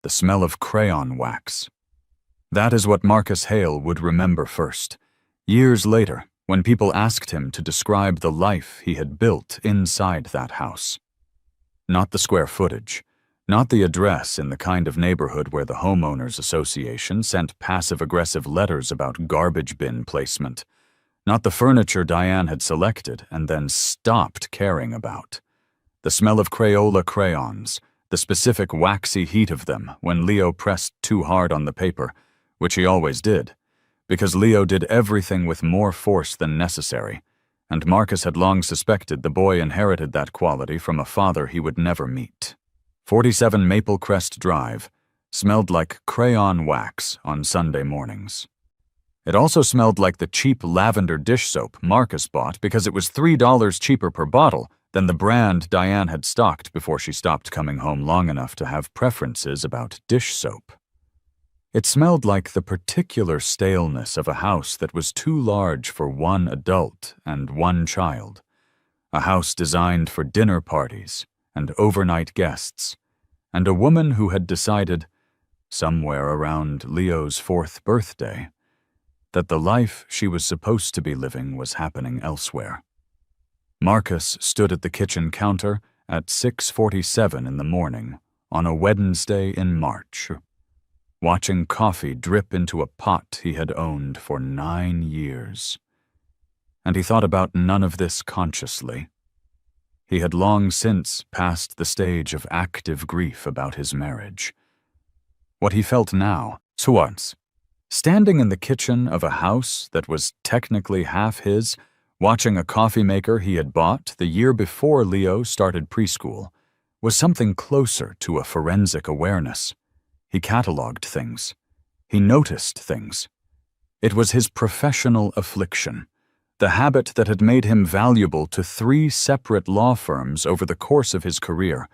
the smell of crayon wax. That is what Marcus Hale would remember first, years later, when people asked him to describe the life he had built inside that house. Not the square footage, not the address in the kind of neighborhood where the homeowners association sent passive-aggressive letters about garbage bin placement, not the furniture Diane had selected and then stopped caring about. The smell of Crayola crayons, the specific waxy heat of them when Leo pressed too hard on the paper, which he always did, because Leo did everything with more force than necessary, and Marcus had long suspected the boy inherited that quality from a father he would never meet. 47 Maple Crest Drive smelled like crayon wax on Sunday mornings. It also smelled like the cheap lavender dish soap Marcus bought because it was $3 cheaper per bottle than the brand Diane had stocked before she stopped coming home long enough to have preferences about dish soap. It smelled like the particular staleness of a house that was too large for one adult and one child, a house designed for dinner parties and overnight guests, and a woman who had decided, somewhere around Leo's 4th birthday, that the life she was supposed to be living was happening elsewhere. Marcus stood at the kitchen counter at 6:47 in the morning on a Wednesday in March, watching coffee drip into a pot he had owned for 9 years. And he thought about none of this consciously. He had long since passed the stage of active grief about his marriage. What he felt now, once, standing in the kitchen of a house that was technically half his, watching a coffee maker he had bought the year before Leo started preschool, was something closer to a forensic awareness. He cataloged things. He noticed things. It was his professional affliction, the habit that had made him valuable to 3 separate law firms over the course of his career,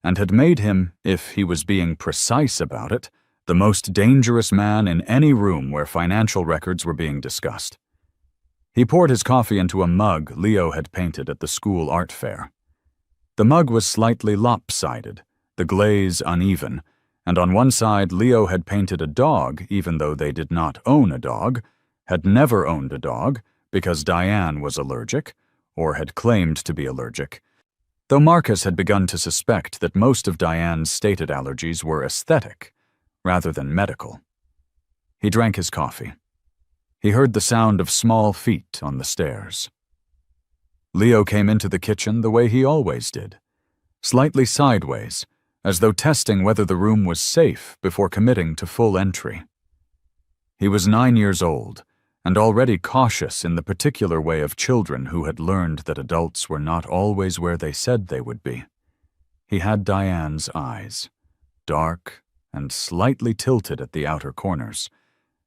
and had made him, if he was being precise about it, the most dangerous man in any room where financial records were being discussed. He poured his coffee into a mug Leo had painted at the school art fair. The mug was slightly lopsided, the glaze uneven, and on one side Leo had painted a dog even though they did not own a dog, had never owned a dog because Diane was allergic, or had claimed to be allergic, though Marcus had begun to suspect that most of Diane's stated allergies were aesthetic rather than medical. He drank his coffee. He heard the sound of small feet on the stairs. Leo came into the kitchen the way he always did, slightly sideways, as though testing whether the room was safe before committing to full entry. He was 9 years old, and already cautious in the particular way of children who had learned that adults were not always where they said they would be. He had Diane's eyes, dark and slightly tilted at the outer corners,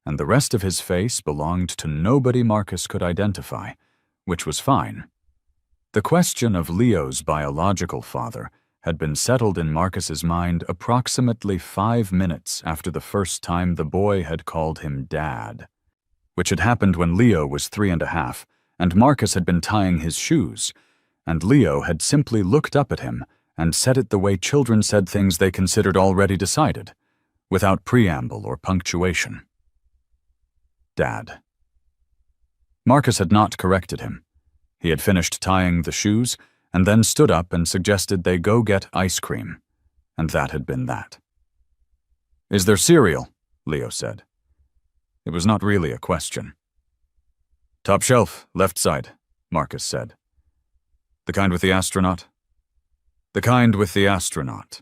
and the rest of his face belonged to nobody Marcus could identify, which was fine. The question of Leo's biological father had been settled in Marcus's mind approximately 5 minutes after the first time the boy had called him Dad, which had happened when Leo was 3.5, and Marcus had been tying his shoes, and Leo had simply looked up at him and said it the way children said things they considered already decided, without preamble or punctuation. Dad. Marcus had not corrected him. He had finished tying the shoes and then stood up and suggested they go get ice cream, and that had been that. "Is there cereal?" Leo said. It was not really a question. "Top shelf, left side," Marcus said. "The kind with the astronaut?" "The kind with the astronaut."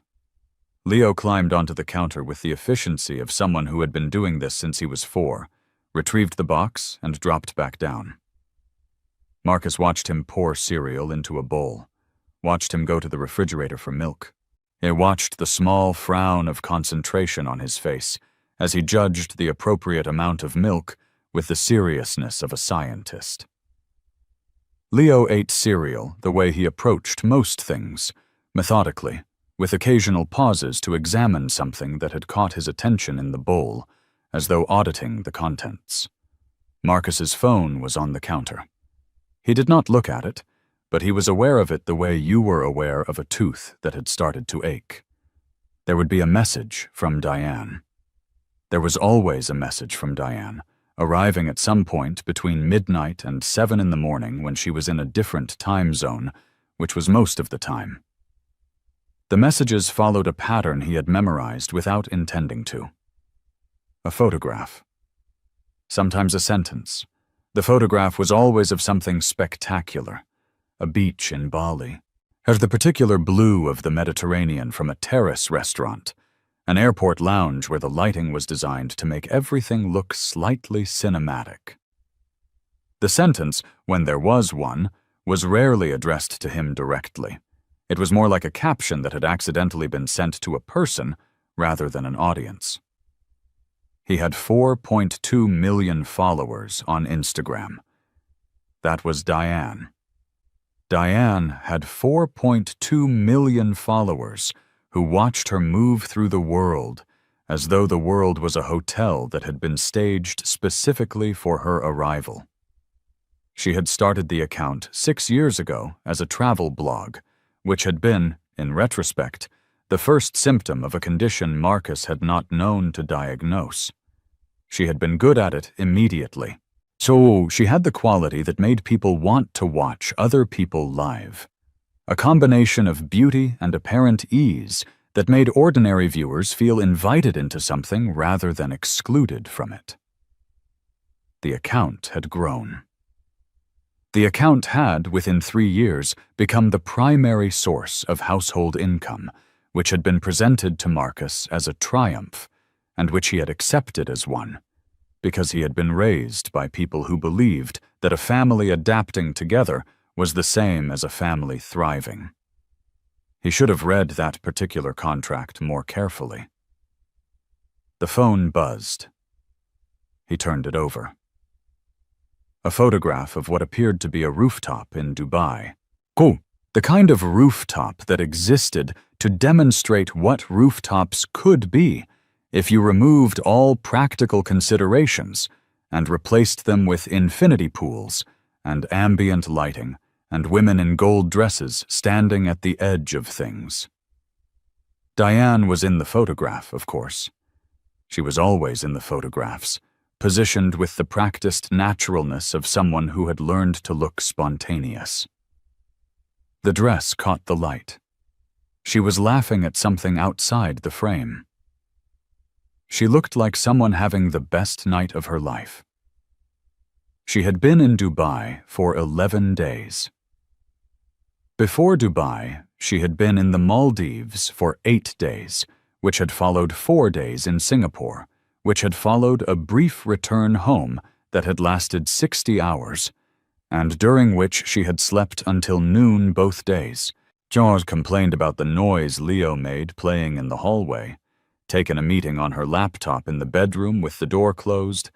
Leo climbed onto the counter with the efficiency of someone who had been doing this since he was 4, retrieved the box, and dropped back down. Marcus watched him pour cereal into a bowl, watched him go to the refrigerator for milk. He watched the small frown of concentration on his face as he judged the appropriate amount of milk with the seriousness of a scientist. Leo ate cereal the way he approached most things, methodically, with occasional pauses to examine something that had caught his attention in the bowl, as though auditing the contents. Marcus's phone was on the counter. He did not look at it, but he was aware of it the way you were aware of a tooth that had started to ache. There would be a message from Diane. There was always a message from Diane, arriving at some point between midnight and 7 in the morning when she was in a different time zone, which was most of the time. The messages followed a pattern he had memorized without intending to. A photograph. Sometimes a sentence. The photograph was always of something spectacular. A beach in Bali, or the particular blue of the Mediterranean from a terrace restaurant, an airport lounge where the lighting was designed to make everything look slightly cinematic. The sentence, when there was one, was rarely addressed to him directly. It was more like a caption that had accidentally been sent to a person rather than an audience. He had 4.2 million followers on Instagram. That was Diane. Diane had 4.2 million followers who watched her move through the world as though the world was a hotel that had been staged specifically for her arrival. She had started the account 6 years ago as a travel blog, which had been, in retrospect, the first symptom of a condition Marcus had not known to diagnose. She had been good at it immediately. So she had the quality that made people want to watch other people live. A combination of beauty and apparent ease that made ordinary viewers feel invited into something rather than excluded from it. The account had grown. The account had, within 3 years, become the primary source of household income, which had been presented to Marcus as a triumph, and which he had accepted as one, because he had been raised by people who believed that a family adapting together was the same as a family thriving. He should have read that particular contract more carefully. The phone buzzed. He turned it over. A photograph of what appeared to be a rooftop in Dubai. Cool. The kind of rooftop that existed to demonstrate what rooftops could be if you removed all practical considerations and replaced them with infinity pools and ambient lighting and women in gold dresses standing at the edge of things. Diane was in the photograph, of course. She was always in the photographs, positioned with the practiced naturalness of someone who had learned to look spontaneous. The dress caught the light. She was laughing at something outside the frame. She looked like someone having the best night of her life. She had been in Dubai for 11 days. Before Dubai, she had been in the Maldives for 8 days, which had followed 4 days in Singapore, which had followed a brief return home that had lasted 60 hours, and during which she had slept until noon both days. George complained about the noise Leo made playing in the hallway, taken a meeting on her laptop in the bedroom with the door closed,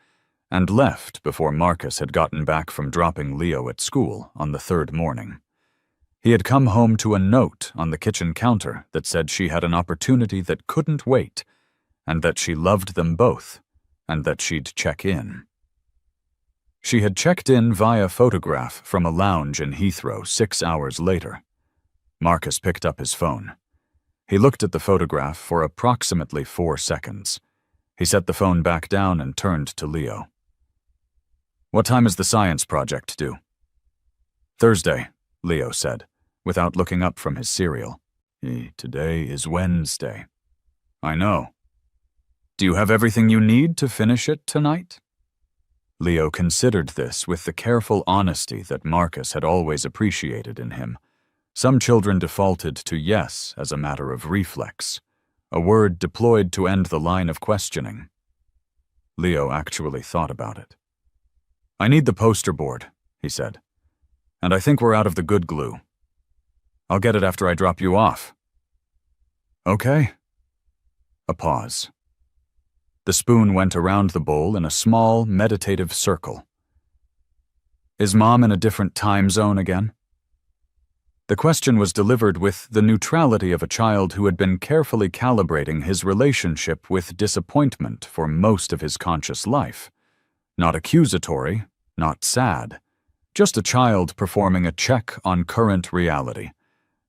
and left before Marcus had gotten back from dropping Leo at school on the 3rd morning. He had come home to a note on the kitchen counter that said she had an opportunity that couldn't wait, and that she loved them both, and that she'd check in. She had checked in via photograph from a lounge in Heathrow 6 hours later. Marcus picked up his phone. He looked at the photograph for approximately 4 seconds. He set the phone back down and turned to Leo. "What time is the science project due?" "Thursday," Leo said, without looking up from his cereal. "Today is Wednesday." "I know. Do you have everything you need to finish it tonight?" Leo considered this with the careful honesty that Marcus had always appreciated in him. Some children defaulted to yes as a matter of reflex, a word deployed to end the line of questioning. Leo actually thought about it. "I need the poster board," he said, "and I think we're out of the good glue. I'll get it after I drop you off." "Okay." A pause. The spoon went around the bowl in a small, meditative circle. "Is Mom in a different time zone again?" The question was delivered with the neutrality of a child who had been carefully calibrating his relationship with disappointment for most of his conscious life. Not accusatory, not sad, just a child performing a check on current reality,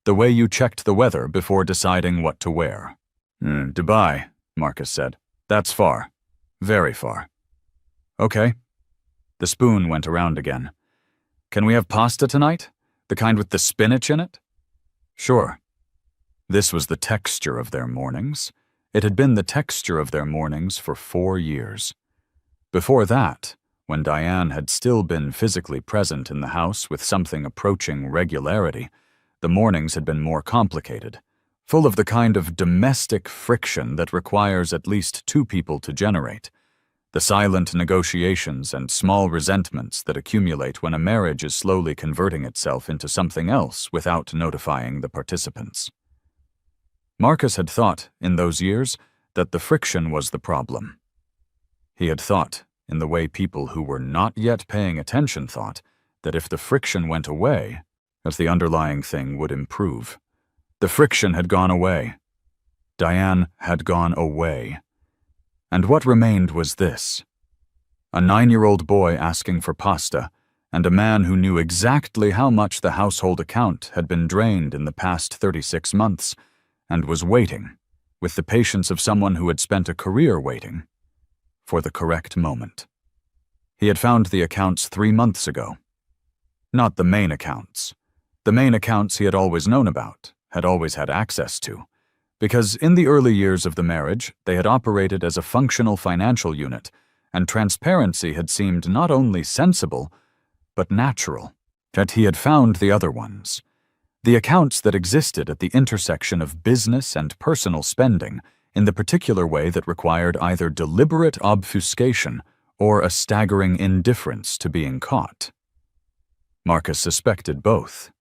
the way you checked the weather before deciding what to wear. Dubai, Marcus said. That's far. Very far. Okay. The spoon went around again. Can we have pasta tonight? The kind with the spinach in it? Sure. This was the texture of their mornings. It had been the texture of their mornings for 4 years. Before that, when Diane had still been physically present in the house with something approaching regularity, the mornings had been more complicated, full of the kind of domestic friction that requires at least 2 people to generate, the silent negotiations and small resentments that accumulate when a marriage is slowly converting itself into something else without notifying the participants. Marcus had thought, in those years, that the friction was the problem. He had thought, in the way people who were not yet paying attention thought, that if the friction went away, that the underlying thing would improve. The friction had gone away. Diane had gone away. And what remained was this: a 9-year-old boy asking for pasta, and a man who knew exactly how much the household account had been drained in the past 36 months, and was waiting, with the patience of someone who had spent a career waiting, for the correct moment. He had found the accounts 3 months ago. Not the main accounts. The main accounts he had always known about, had always had access to, because in the early years of the marriage they had operated as a functional financial unit, and transparency had seemed not only sensible, but natural. Yet he had found the other ones. The accounts that existed at the intersection of business and personal spending in the particular way that required either deliberate obfuscation or a staggering indifference to being caught. Marcus suspected both.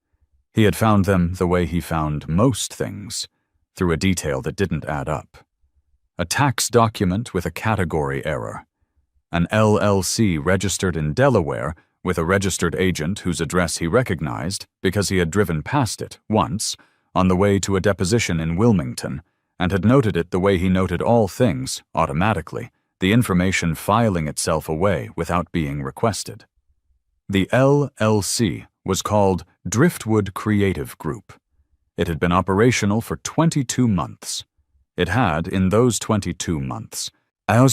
He had found them the way he found most things, through a detail that didn't add up. A tax document with a category error. An LLC registered in Delaware with a registered agent whose address he recognized because he had driven past it once on the way to a deposition in Wilmington, and had noted it the way he noted all things, automatically, the information filing itself away without being requested. The LLC was called Driftwood Creative Group. It had been operational for 22 months. It had, in those 22 months,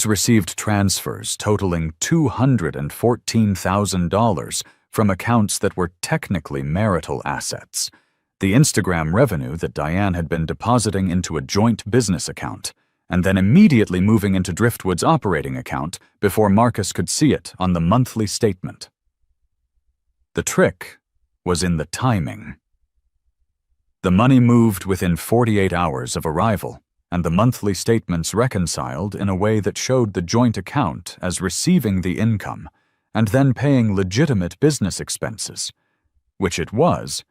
received transfers totaling $214,000 from accounts that were technically marital assets, the Instagram revenue that Diane had been depositing into a joint business account, and then immediately moving into Driftwood's operating account before Marcus could see it on the monthly statement. The trick was in the timing. The money moved within 48 hours of arrival, and the monthly statements reconciled in a way that showed the joint account as receiving the income and then paying legitimate business expenses, which it was,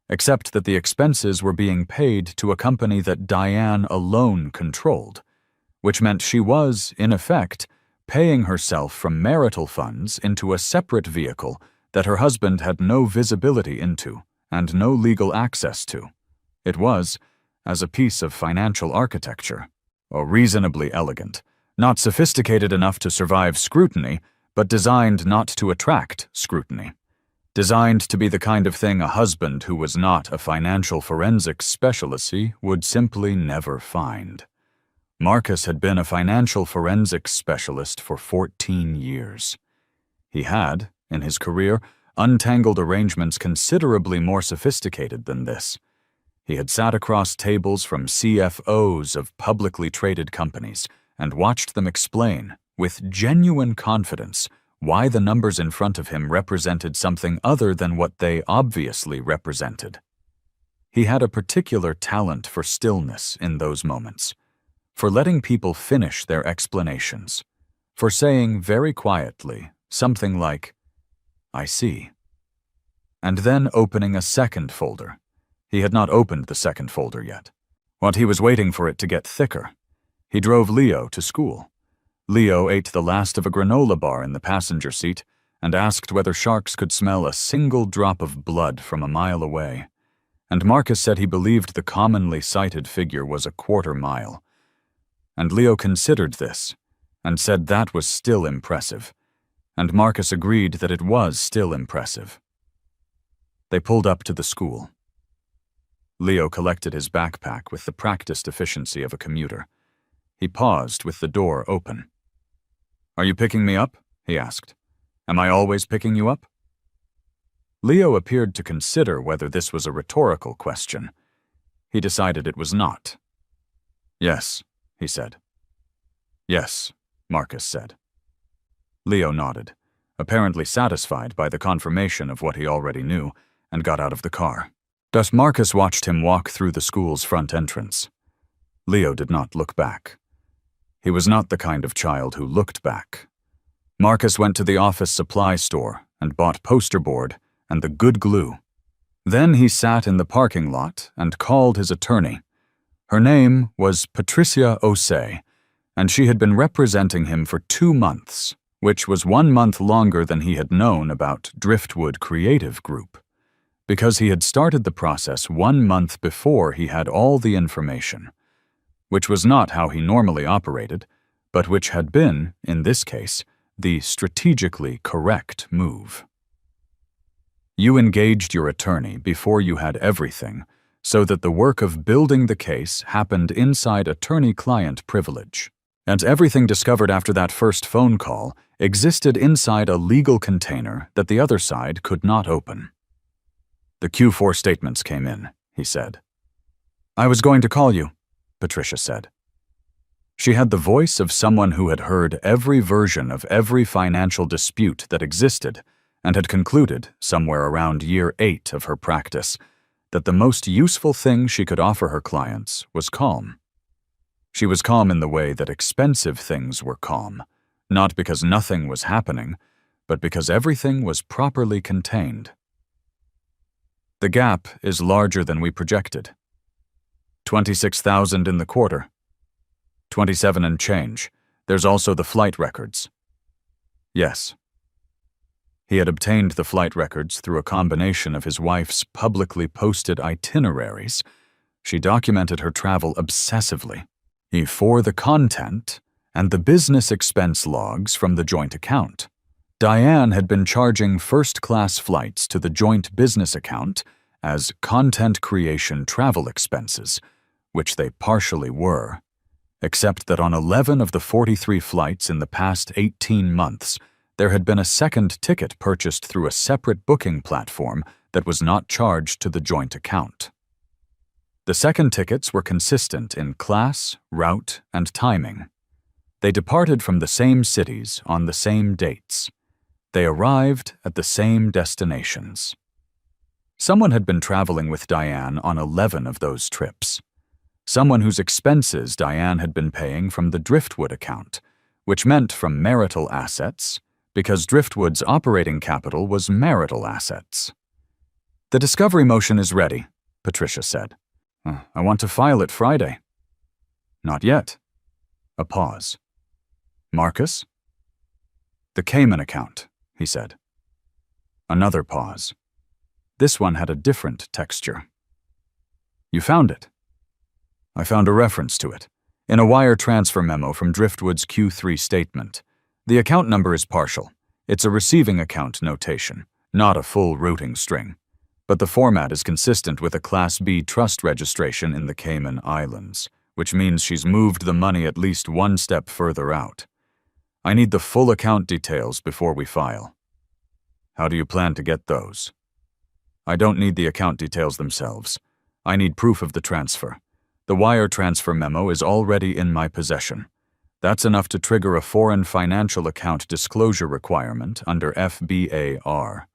except that the expenses were being paid to a company that Diane alone controlled, which meant she was, in effect, paying herself from marital funds into a separate vehicle that her husband had no visibility into and no legal access to. It was, as a piece of financial architecture, reasonably elegant, not sophisticated enough to survive scrutiny, but designed not to attract scrutiny. Designed to be the kind of thing a husband who was not a financial forensics specialist would simply never find. Marcus had been a financial forensics specialist for 14 years. He had, in his career, untangled arrangements considerably more sophisticated than this. He had sat across tables from CFOs of publicly traded companies and watched them explain, with genuine confidence, why the numbers in front of him represented something other than what they obviously represented. He had a particular talent for stillness in those moments, for letting people finish their explanations, for saying very quietly something like, "I see," and then opening a second folder. He had not opened the second folder yet. While he was waiting for it to get thicker, he drove Leo to school. Leo ate the last of a granola bar in the passenger seat and asked whether sharks could smell a single drop of blood from a mile away. And Marcus said he believed the commonly cited figure was a 1/4 mile. And Leo considered this and said that was still impressive. And Marcus agreed that it was still impressive. They pulled up to the school. Leo collected his backpack with the practiced efficiency of a commuter. He paused with the door open. "Are you picking me up?" he asked. "Am I always picking you up?" Leo appeared to consider whether this was a rhetorical question. He decided it was not. "Yes," he said. "Yes," Marcus said. Leo nodded, apparently satisfied by the confirmation of what he already knew, and got out of the car. Thus Marcus watched him walk through the school's front entrance. Leo did not look back. He was not the kind of child who looked back. Marcus went to the office supply store and bought poster board and the good glue. Then he sat in the parking lot and called his attorney. Her name was Patricia Osei, and she had been representing him for 2 months, which was 1 month longer than he had known about Driftwood Creative Group, because he had started the process 1 month before he had all the information, which was not how he normally operated, but which had been, in this case, the strategically correct move. You engaged your attorney before you had everything, so that the work of building the case happened inside attorney-client privilege, and everything discovered after that first phone call existed inside a legal container that the other side could not open. The Q4 statements came in, he said. "I was going to call you," Patricia said. She had the voice of someone who had heard every version of every financial dispute that existed and had concluded, somewhere around year 8 of her practice, that the most useful thing she could offer her clients was calm. She was calm in the way that expensive things were calm, not because nothing was happening, but because everything was properly contained. "The gap is larger than we projected. 26,000 in the quarter. 27 and change. There's also the flight records." Yes. He had obtained the flight records through a combination of his wife's publicly posted itineraries. She documented her travel obsessively. For the content and the business expense logs from the joint account. Diane had been charging first-class flights to the joint business account as content creation travel expenses, which they partially were, except that on 11 of the 43 flights in the past 18 months, there had been a second ticket purchased through a separate booking platform that was not charged to the joint account. The second tickets were consistent in class, route, and timing. They departed from the same cities on the same dates. They arrived at the same destinations. Someone had been traveling with Diane on 11 of those trips. Someone whose expenses Diane had been paying from the Driftwood account, which meant from marital assets, because Driftwood's operating capital was marital assets. "The discovery motion is ready," Patricia said. "I want to file it Friday." "Not yet." A pause. "Marcus?" "The Cayman account," he said. Another pause. This one had a different texture. "You found it?" "I found a reference to it, in a wire transfer memo from Driftwood's Q3 statement. The account number is partial. It's a receiving account notation, not a full routing string. But the format is consistent with a Class B trust registration in the Cayman Islands, which means she's moved the money at least 1 step further out. I need the full account details before we file." "How do you plan to get those?" "I don't need the account details themselves. I need proof of the transfer. The wire transfer memo is already in my possession. That's enough to trigger a foreign financial account disclosure requirement under FBAR.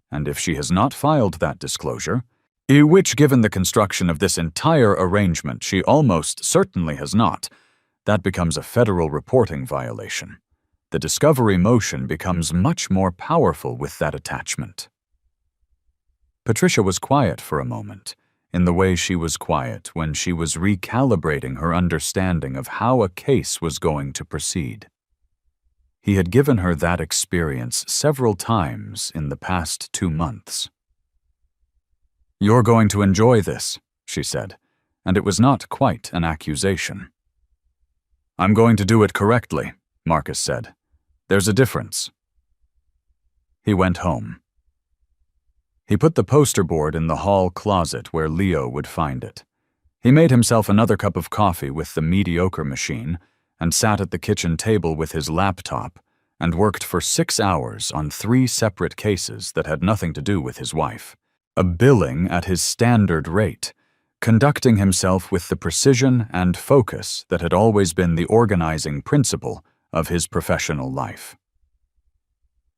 And if she has not filed that disclosure, which given the construction of this entire arrangement she almost certainly has not, that becomes a federal reporting violation. The discovery motion becomes much more powerful with that attachment." Patricia was quiet for a moment, in the way she was quiet when she was recalibrating her understanding of how a case was going to proceed. He had given her that experience several times in the past 2 months. "You're going to enjoy this," she said, and it was not quite an accusation. "I'm going to do it correctly," Marcus said. "There's a difference." He went home. He put the poster board in the hall closet where Leo would find it. He made himself another cup of coffee with the mediocre machine and sat at the kitchen table with his laptop and worked for 6 hours on 3 separate cases that had nothing to do with his wife. A billing at his standard rate, conducting himself with the precision and focus that had always been the organizing principle of his professional life.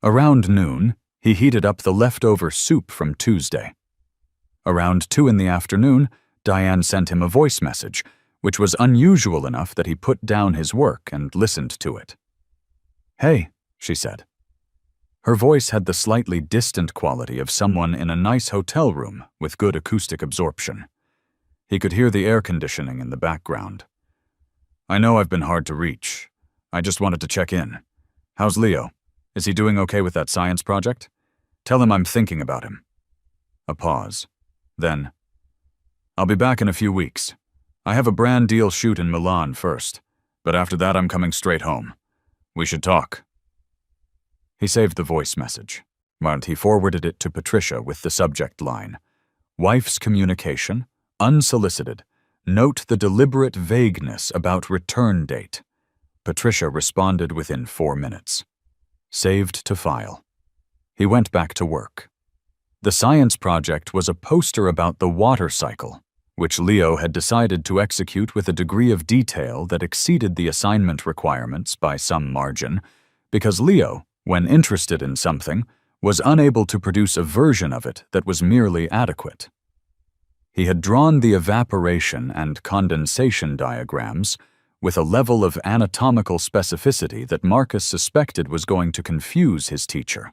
Around noon, he heated up the leftover soup from Tuesday. Around 2 in the afternoon, Diane sent him a voice message, which was unusual enough that he put down his work and listened to it. "Hey," she said. Her voice had the slightly distant quality of someone in a nice hotel room with good acoustic absorption. He could hear the air conditioning in the background. "I know I've been hard to reach. I just wanted to check in. How's Leo? Is he doing okay with that science project? Tell him I'm thinking about him." A pause. Then, "I'll be back in a few weeks. I have a brand deal shoot in Milan first, but after that I'm coming straight home. We should talk." He saved the voice message, and he forwarded it to Patricia with the subject line, "Wife's communication, unsolicited. Note the deliberate vagueness about return date." Patricia responded within 4 minutes. Saved to file. He went back to work. The science project was a poster about the water cycle, which Leo had decided to execute with a degree of detail that exceeded the assignment requirements by some margin, because Leo, when interested in something, was unable to produce a version of it that was merely adequate. He had drawn the evaporation and condensation diagrams with a level of anatomical specificity that Marcus suspected was going to confuse his teacher,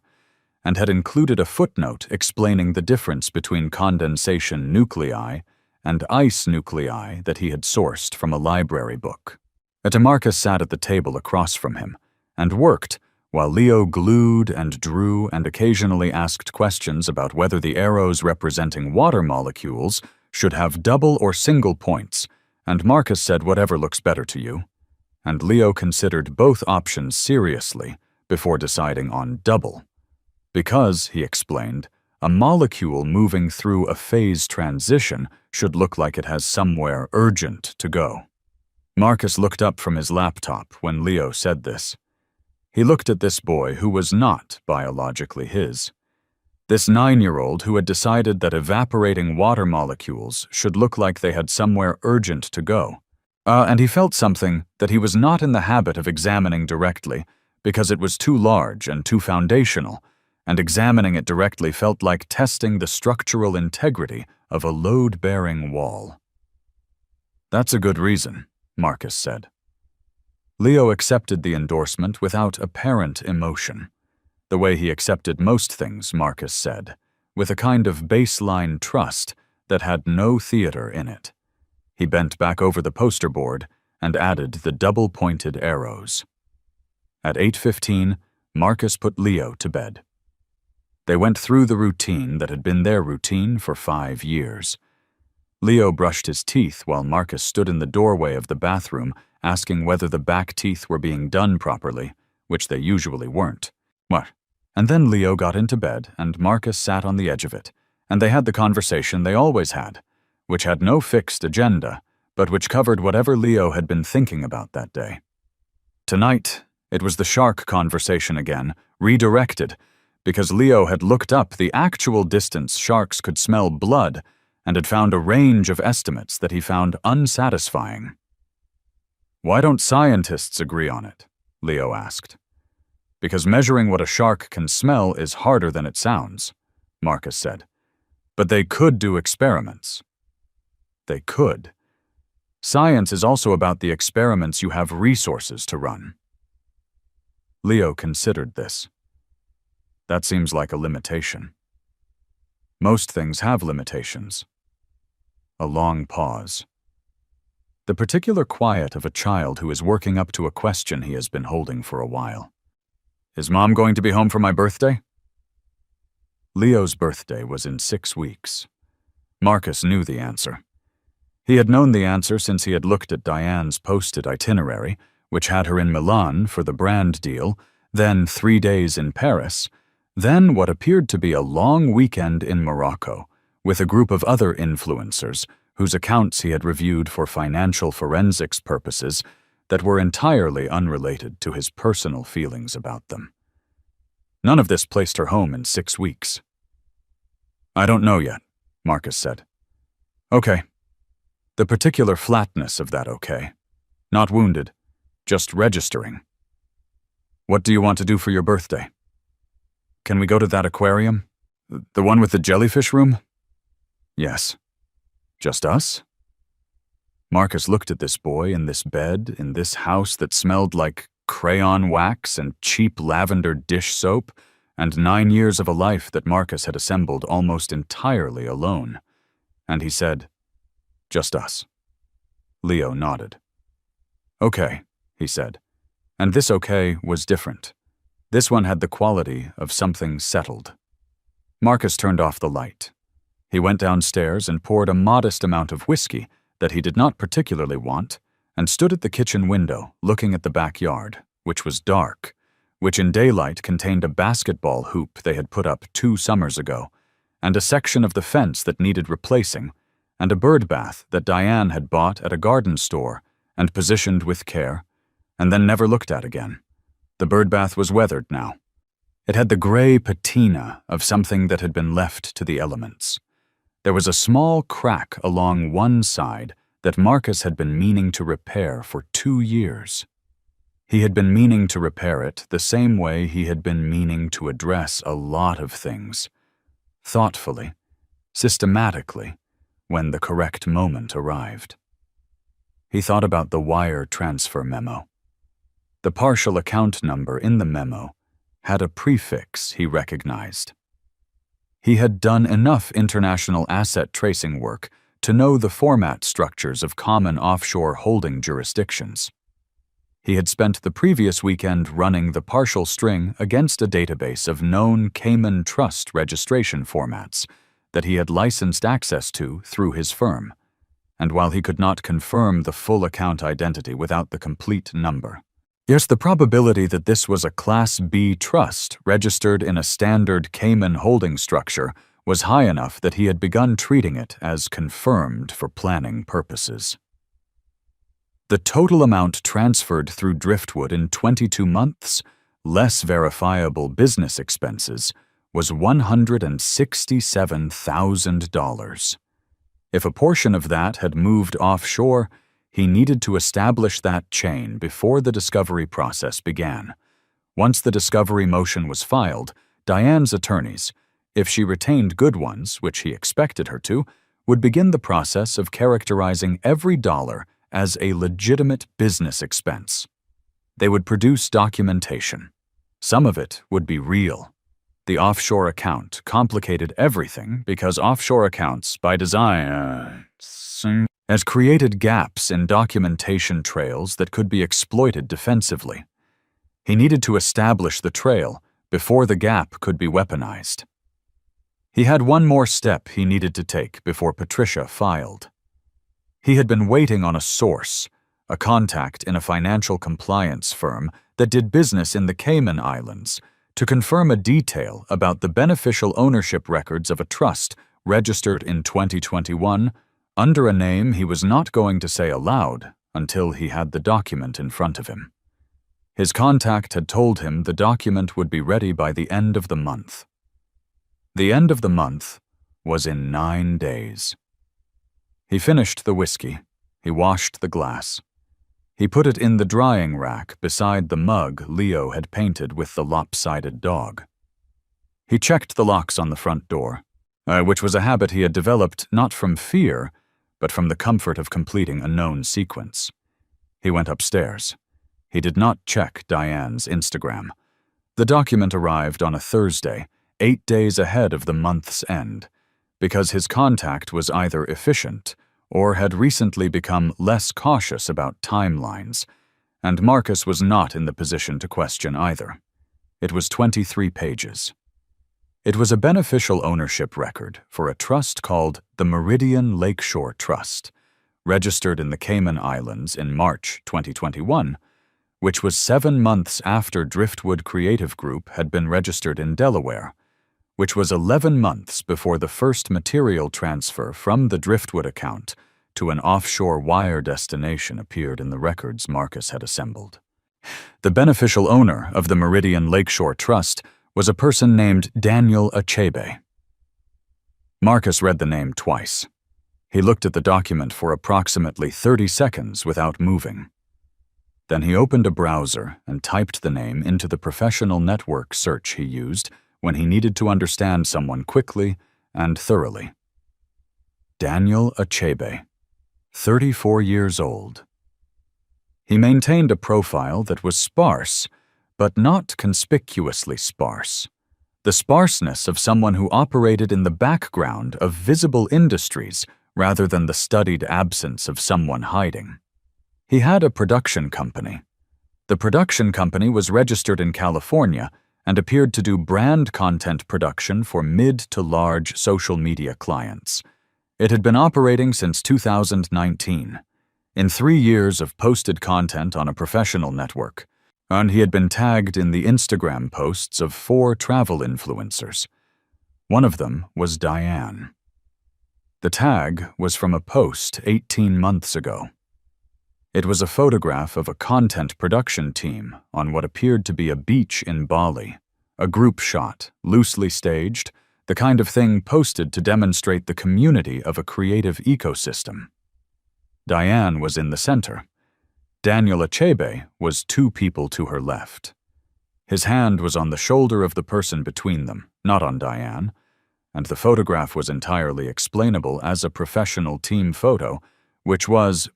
and had included a footnote explaining the difference between condensation nuclei and ice nuclei that he had sourced from a library book. Marcus sat at the table across from him and worked while Leo glued and drew and occasionally asked questions about whether the arrows representing water molecules should have double or single points, and Marcus said whatever looks better to you, and Leo considered both options seriously before deciding on double. Because, he explained, a molecule moving through a phase transition should look like it has somewhere urgent to go. Marcus looked up from his laptop when Leo said this. He looked at this boy who was not biologically his. This 9-year-old who had decided that evaporating water molecules should look like they had somewhere urgent to go. And he felt something that he was not in the habit of examining directly because it was too large and too foundational, and examining it directly felt like testing the structural integrity of a load-bearing wall. "That's a good reason," Marcus said. Leo accepted the endorsement without apparent emotion, the way he accepted most things, Marcus said, with a kind of baseline trust that had no theater in it. He bent back over the poster board and added the double-pointed arrows. At 8:15, Marcus put Leo to bed. They went through the routine that had been their routine for 5 years. Leo brushed his teeth while Marcus stood in the doorway of the bathroom asking whether the back teeth were being done properly, which they usually weren't. What? And then Leo got into bed and Marcus sat on the edge of it, and they had the conversation they always had, which had no fixed agenda, but which covered whatever Leo had been thinking about that day. Tonight, it was the shark conversation again, redirected, because Leo had looked up the actual distance sharks could smell blood and had found a range of estimates that he found unsatisfying. "Why don't scientists agree on it?" Leo asked. "Because measuring what a shark can smell is harder than it sounds," Marcus said. "But they could do experiments." They could. Science is also about the experiments you have resources to run. Leo considered this. That seems like a limitation. Most things have limitations. A long pause. The particular quiet of a child who is working up to a question he has been holding for a while. "Is Mom going to be home for my birthday?" Leo's birthday was in 6 weeks. Marcus knew the answer. He had known the answer since he had looked at Diane's posted itinerary, which had her in Milan for the brand deal, then 3 days in Paris, Then what appeared to be a long weekend in Morocco with a group of other influencers whose accounts he had reviewed for financial forensics purposes that were entirely unrelated to his personal feelings about them. None of this placed her home in 6 weeks. "I don't know yet," Marcus said. "Okay." The particular flatness of that okay. Not wounded, just registering. "What do you want to do for your birthday?" "Can we go to that aquarium? The one with the jellyfish room?" "Yes." "Just us?" Marcus looked at this boy in this bed, in this house that smelled like crayon wax and cheap lavender dish soap, and 9 years of a life that Marcus had assembled almost entirely alone. And he said, "Just us." Leo nodded. "Okay," he said. And this okay was different. This one had the quality of something settled. Marcus turned off the light. He went downstairs and poured a modest amount of whiskey that he did not particularly want, and stood at the kitchen window looking at the backyard, which was dark, which in daylight contained a basketball hoop they had put up 2 summers ago, and a section of the fence that needed replacing, and a bird bath that Diane had bought at a garden store and positioned with care, and then never looked at again. The bird bath was weathered now. It had the gray patina of something that had been left to the elements. There was a small crack along one side that Marcus had been meaning to repair for 2 years. He had been meaning to repair it the same way he had been meaning to address a lot of things. Thoughtfully, systematically, when the correct moment arrived. He thought about the wire transfer memo. The partial account number in the memo had a prefix he recognized. He had done enough international asset tracing work to know the format structures of common offshore holding jurisdictions. He had spent the previous weekend running the partial string against a database of known Cayman Trust registration formats that he had licensed access to through his firm, and while he could not confirm the full account identity without the complete number. Yes, the probability that this was a Class B trust registered in a standard Cayman holding structure was high enough that he had begun treating it as confirmed for planning purposes. The total amount transferred through Driftwood in 22 months, less verifiable business expenses, was $167,000. If a portion of that had moved offshore, he needed to establish that chain before the discovery process began. Once the discovery motion was filed, Diane's attorneys, if she retained good ones, which he expected her to, would begin the process of characterizing every dollar as a legitimate business expense. They would produce documentation. Some of it would be real. The offshore account complicated everything because offshore accounts, by design, has created gaps in documentation trails that could be exploited defensively. He needed to establish the trail before the gap could be weaponized. He had one more step he needed to take before Patricia filed. He had been waiting on a source, a contact in a financial compliance firm that did business in the Cayman Islands, to confirm a detail about the beneficial ownership records of a trust registered in 2021 under a name he was not going to say aloud until he had the document in front of him. His contact had told him the document would be ready by the end of the month. The end of the month was in 9 days. He finished the whiskey. He washed the glass. He put it in the drying rack beside the mug Leo had painted with the lopsided dog. He checked the locks on the front door, which was a habit he had developed not from fear, but from the comfort of completing a known sequence. He went upstairs. He did not check Diane's Instagram. The document arrived on a Thursday, 8 days ahead of the month's end, because his contact was either efficient or had recently become less cautious about timelines, and Marcus was not in the position to question either. It was 23 pages. It was a beneficial ownership record for a trust called the Meridian Lakeshore Trust, registered in the Cayman Islands in March 2021, which was 7 months after Driftwood Creative Group had been registered in Delaware, which was 11 months before the first material transfer from the Driftwood account to an offshore wire destination appeared in the records Marcus had assembled. The beneficial owner of the Meridian Lakeshore Trust was a person named Daniel Achebe. Marcus read the name twice. He looked at the document for approximately 30 seconds without moving. Then he opened a browser and typed the name into the professional network search he used when he needed to understand someone quickly and thoroughly. Daniel Achebe, 34 years old. He maintained a profile that was sparse, but not conspicuously sparse. The sparseness of someone who operated in the background of visible industries rather than the studied absence of someone hiding. He had a production company. The production company was registered in California and appeared to do brand content production for mid to large social media clients. It had been operating since 2019. In 3 years of posted content on a professional network, and he had been tagged in the Instagram posts of 4 travel influencers. One of them was Diane. The tag was from a post 18 months ago. It was a photograph of a content production team on what appeared to be a beach in Bali, a group shot, loosely staged, the kind of thing posted to demonstrate the community of a creative ecosystem. Diane was in the center. Daniel Achebe was 2 people to her left. His hand was on the shoulder of the person between them, not on Diane, and the photograph was entirely explainable as a professional team photo, which was,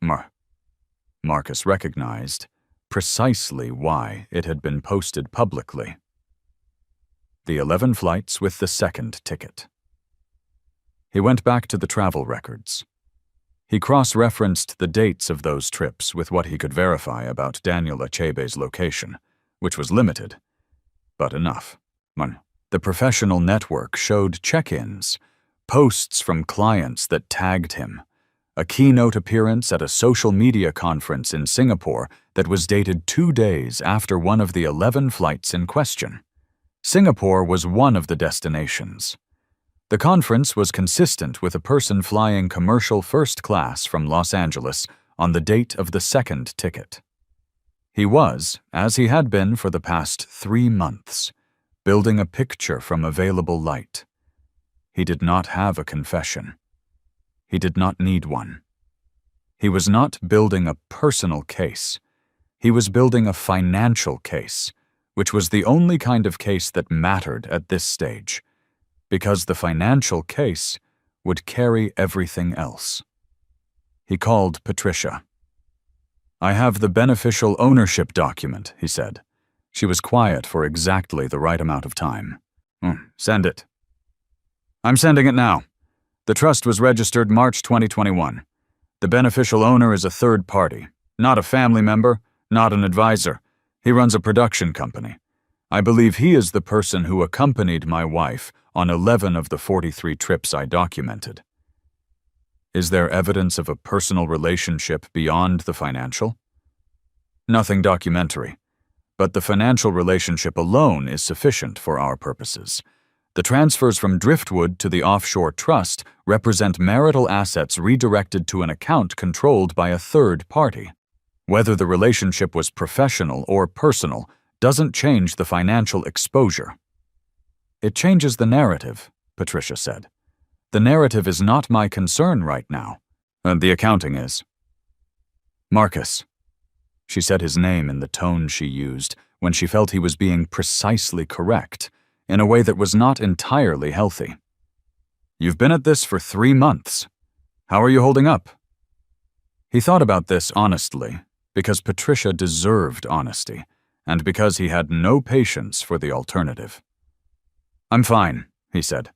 Marcus recognized, precisely why it had been posted publicly. The 11 flights with the second ticket. He went back to the travel records. He cross-referenced the dates of those trips with what he could verify about Daniel Achebe's location, which was limited, but enough. The professional network showed check-ins, posts from clients that tagged him, a keynote appearance at a social media conference in Singapore that was dated 2 days after one of the 11 flights in question. Singapore was one of the destinations. The conference was consistent with a person flying commercial first class from Los Angeles on the date of the second ticket. He was, as he had been for the past 3 months, building a picture from available light. He did not have a confession. He did not need one. He was not building a personal case. He was building a financial case, which was the only kind of case that mattered at this stage, because the financial case would carry everything else. He called Patricia. "I have the beneficial ownership document," he said. She was quiet for exactly the right amount of time. "Send it." "I'm sending it now. The trust was registered March 2021. The beneficial owner is a third party, not a family member, not an advisor. He runs a production company. I believe he is the person who accompanied my wife on 11 of the 43 trips I documented." "Is there evidence of a personal relationship beyond the financial?" "Nothing documentary, but the financial relationship alone is sufficient for our purposes. The transfers from Driftwood to the offshore trust represent marital assets redirected to an account controlled by a third party. Whether the relationship was professional or personal doesn't change the financial exposure." "It changes the narrative," Patricia said. "The narrative is not my concern right now. The accounting is." "Marcus." She said his name in the tone she used when she felt he was being precisely correct, in a way that was not entirely healthy. "You've been at this for 3 months. How are you holding up?" He thought about this honestly, because Patricia deserved honesty, and because he had no patience for the alternative. "I'm fine," he said.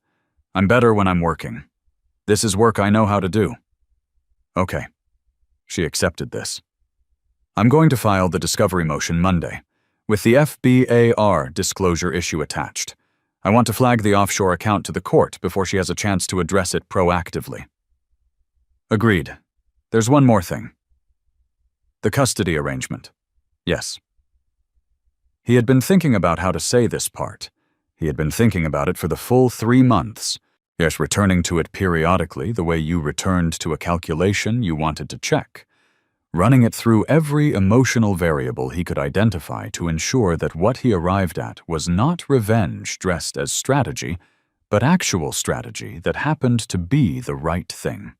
"I'm better when I'm working. This is work I know how to do." "Okay." She accepted this. "I'm going to file the discovery motion Monday, with the FBAR disclosure issue attached. I want to flag the offshore account to the court before she has a chance to address it proactively." "Agreed. There's one more thing." "The custody arrangement." "Yes, He had been thinking about how to say this part. He had been thinking about it for the full 3 months. Yes, returning to it periodically the way you returned to a calculation you wanted to check. Running it through every emotional variable he could identify to ensure that what he arrived at was not revenge dressed as strategy, but actual strategy that happened to be the right thing.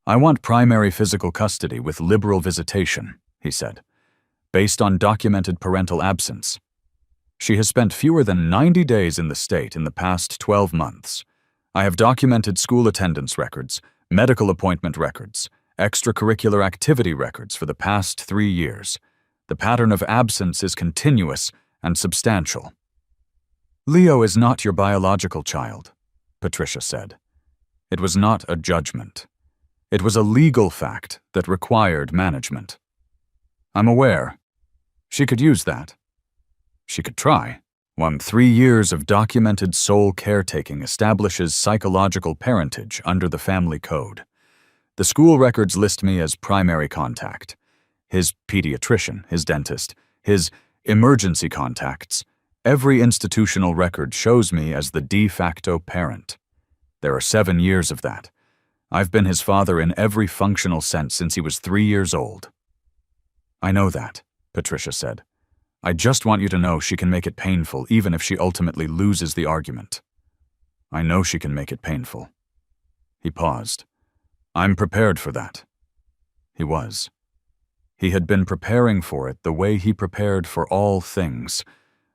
"I want primary physical custody with liberal visitation," he said, "based on documented parental absence. She has spent fewer than 90 days in the state in the past 12 months. I have documented school attendance records, medical appointment records, extracurricular activity records for the past 3 years. The pattern of absence is continuous and substantial." "Leo is not your biological child," Patricia said. It was not a judgment. It was a legal fact that required management. "I'm aware. She could use that. She could try. 3 years of documented sole caretaking establishes psychological parentage under the family code. The school records list me as primary contact. His pediatrician, his dentist, his emergency contacts. Every institutional record shows me as the de facto parent. There are 7 years of that. I've been his father in every functional sense since he was 3 years old." "I know that," Patricia said. "I just want you to know she can make it painful even if she ultimately loses the argument." "I know she can make it painful." He paused. "I'm prepared for that." He was. He had been preparing for it the way he prepared for all things,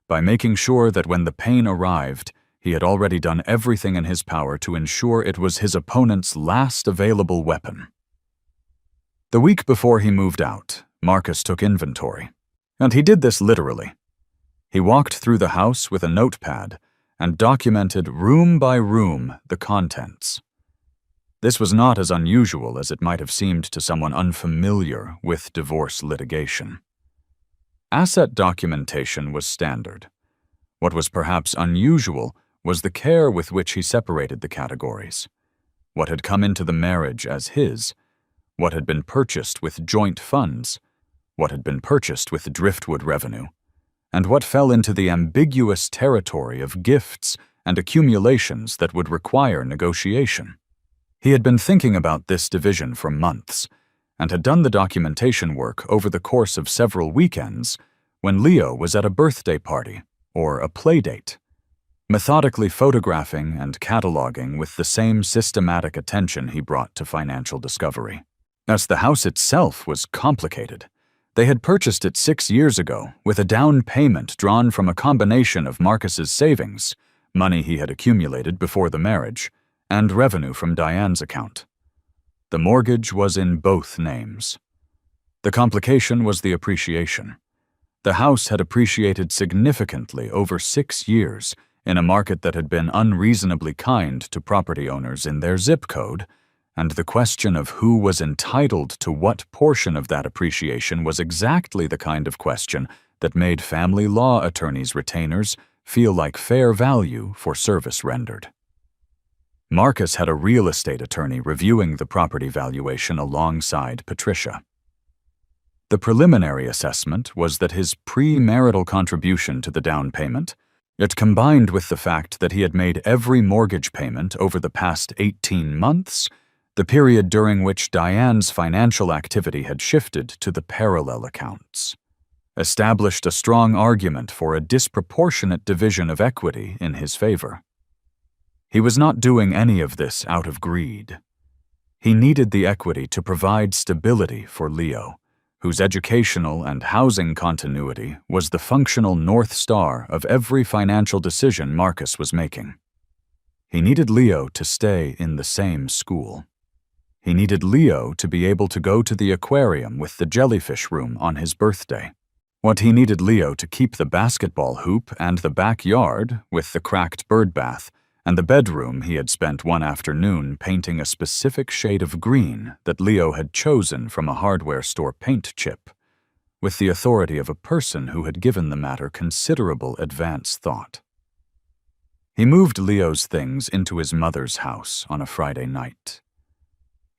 by making sure that when the pain arrived, he had already done everything in his power to ensure it was his opponent's last available weapon. The week before he moved out, Marcus took inventory. And he did this literally. He walked through the house with a notepad and documented room by room the contents. This was not as unusual as it might have seemed to someone unfamiliar with divorce litigation. Asset documentation was standard. What was perhaps unusual was the care with which he separated the categories. What had come into the marriage as his, what had been purchased with joint funds, what had been purchased with driftwood revenue, and what fell into the ambiguous territory of gifts and accumulations that would require negotiation. He had been thinking about this division for months, and had done the documentation work over the course of several weekends when Leo was at a birthday party or a playdate, methodically photographing and cataloging with the same systematic attention he brought to financial discovery. As the house itself was complicated, they had purchased it 6 years ago with a down payment drawn from a combination of Marcus's savings, money he had accumulated before the marriage, and revenue from Diane's account. The mortgage was in both names. The complication was the appreciation. The house had appreciated significantly over 6 years in a market that had been unreasonably kind to property owners in their zip code, and the question of who was entitled to what portion of that appreciation was exactly the kind of question that made family law attorneys' retainers feel like fair value for service rendered. Marcus had a real estate attorney reviewing the property valuation alongside Patricia. The preliminary assessment was that his premarital contribution to the down payment, it combined with the fact that he had made every mortgage payment over the past 18 months, the period during which Diane's financial activity had shifted to the parallel accounts, established a strong argument for a disproportionate division of equity in his favor. He was not doing any of this out of greed. He needed the equity to provide stability for Leo, whose educational and housing continuity was the functional North Star of every financial decision Marcus was making. He needed Leo to stay in the same school. He needed Leo to be able to go to the aquarium with the jellyfish room on his birthday. He needed Leo to keep the basketball hoop and the backyard with the cracked bird bath, and the bedroom he had spent one afternoon painting a specific shade of green that Leo had chosen from a hardware store paint chip, with the authority of a person who had given the matter considerable advance thought. He moved Leo's things into his mother's house on a Friday night.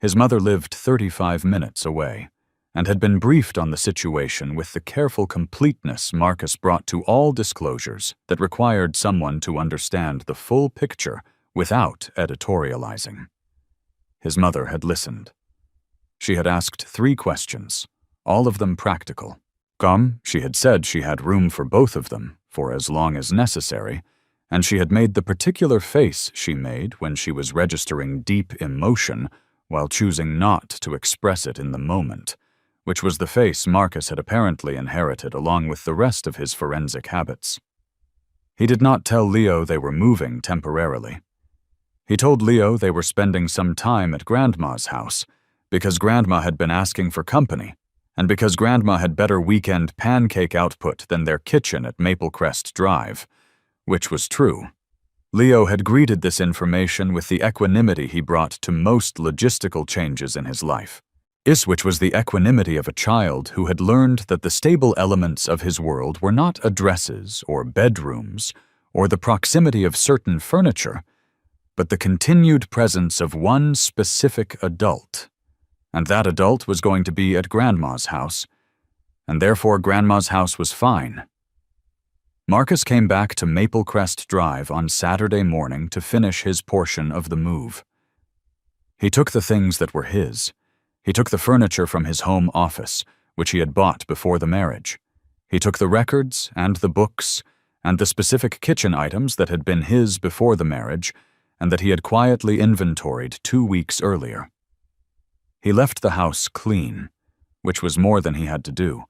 His mother lived 35 minutes away, and had been briefed on the situation with the careful completeness Marcus brought to all disclosures that required someone to understand the full picture without editorializing. His mother had listened. She had asked 3 questions, all of them practical. She had said she had room for both of them, for as long as necessary, and she had made the particular face she made when she was registering deep emotion while choosing not to express it in the moment, which was the face Marcus had apparently inherited along with the rest of his forensic habits. He did not tell Leo they were moving temporarily. He told Leo they were spending some time at Grandma's house, because Grandma had been asking for company, and because Grandma had better weekend pancake output than their kitchen at Maplecrest Drive, which was true. Leo had greeted this information with the equanimity he brought to most logistical changes in his life, which was the equanimity of a child who had learned that the stable elements of his world were not addresses or bedrooms or the proximity of certain furniture, but the continued presence of one specific adult. And that adult was going to be at Grandma's house, and therefore Grandma's house was fine. Marcus came back to Maplecrest Drive on Saturday morning to finish his portion of the move. He took the things that were his. He took the furniture from his home office, which he had bought before the marriage. He took the records and the books and the specific kitchen items that had been his before the marriage and that he had quietly inventoried 2 weeks earlier. He left the house clean, which was more than he had to do,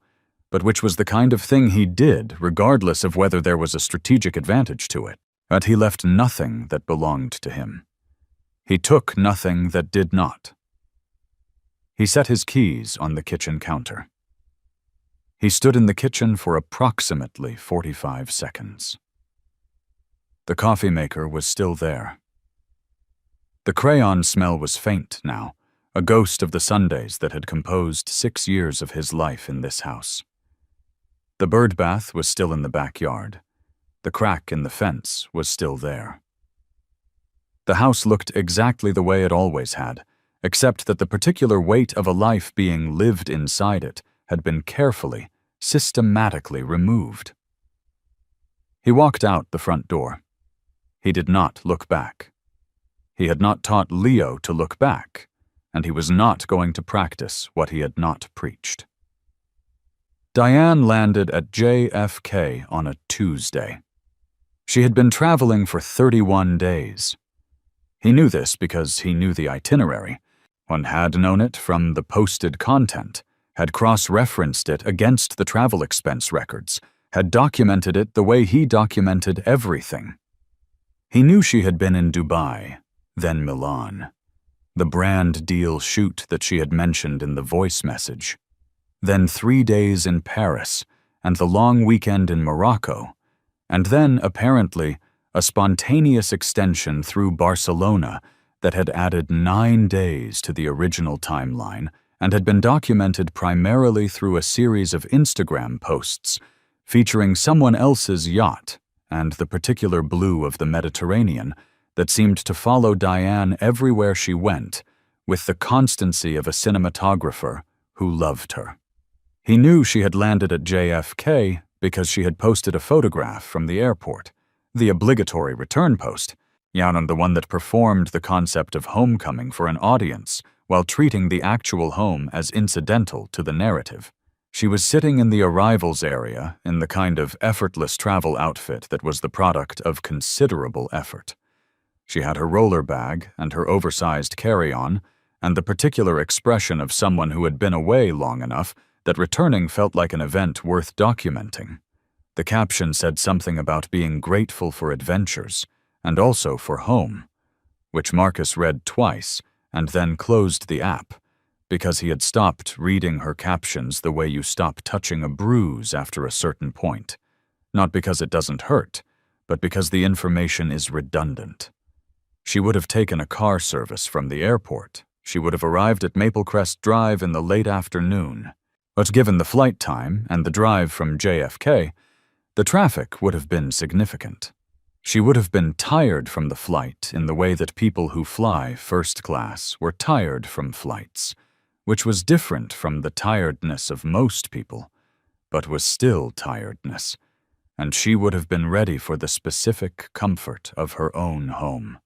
but which was the kind of thing he did regardless of whether there was a strategic advantage to it. But he left nothing that belonged to him. He took nothing that did not. He set his keys on the kitchen counter. He stood in the kitchen for approximately 45 seconds. The coffee maker was still there. The crayon smell was faint now, a ghost of the Sundays that had composed 6 years of his life in this house. The bird bath was still in the backyard. The crack in the fence was still there. The house looked exactly the way it always had, except that the particular weight of a life being lived inside it had been carefully, systematically removed. He walked out the front door. He did not look back. He had not taught Leo to look back, and he was not going to practice what he had not preached. Diane landed at JFK on a Tuesday. She had been traveling for 31 days. He knew this because he knew the itinerary. One had known it from the posted content, had cross-referenced it against the travel expense records, had documented it the way he documented everything. He knew she had been in Dubai, then Milan, the brand deal shoot that she had mentioned in the voice message, then 3 days in Paris and the long weekend in Morocco, and then, apparently, a spontaneous extension through Barcelona that had added 9 days to the original timeline and had been documented primarily through a series of Instagram posts featuring someone else's yacht and the particular blue of the Mediterranean that seemed to follow Diane everywhere she went with the constancy of a cinematographer who loved her. He knew she had landed at JFK because she had posted a photograph from the airport, the obligatory return post, the one that performed the concept of homecoming for an audience while treating the actual home as incidental to the narrative. She was sitting in the arrivals area in the kind of effortless travel outfit that was the product of considerable effort. She had her roller bag and her oversized carry-on, and the particular expression of someone who had been away long enough that returning felt like an event worth documenting. The caption said something about being grateful for adventures, and also for home, which Marcus read twice and then closed the app, because he had stopped reading her captions the way you stop touching a bruise after a certain point, not because it doesn't hurt, but because the information is redundant. She would have taken a car service from the airport. She would have arrived at Maplecrest Drive in the late afternoon. But given the flight time and the drive from JFK, the traffic would have been significant. She would have been tired from the flight in the way that people who fly first class were tired from flights, which was different from the tiredness of most people, but was still tiredness, and she would have been ready for the specific comfort of her own home.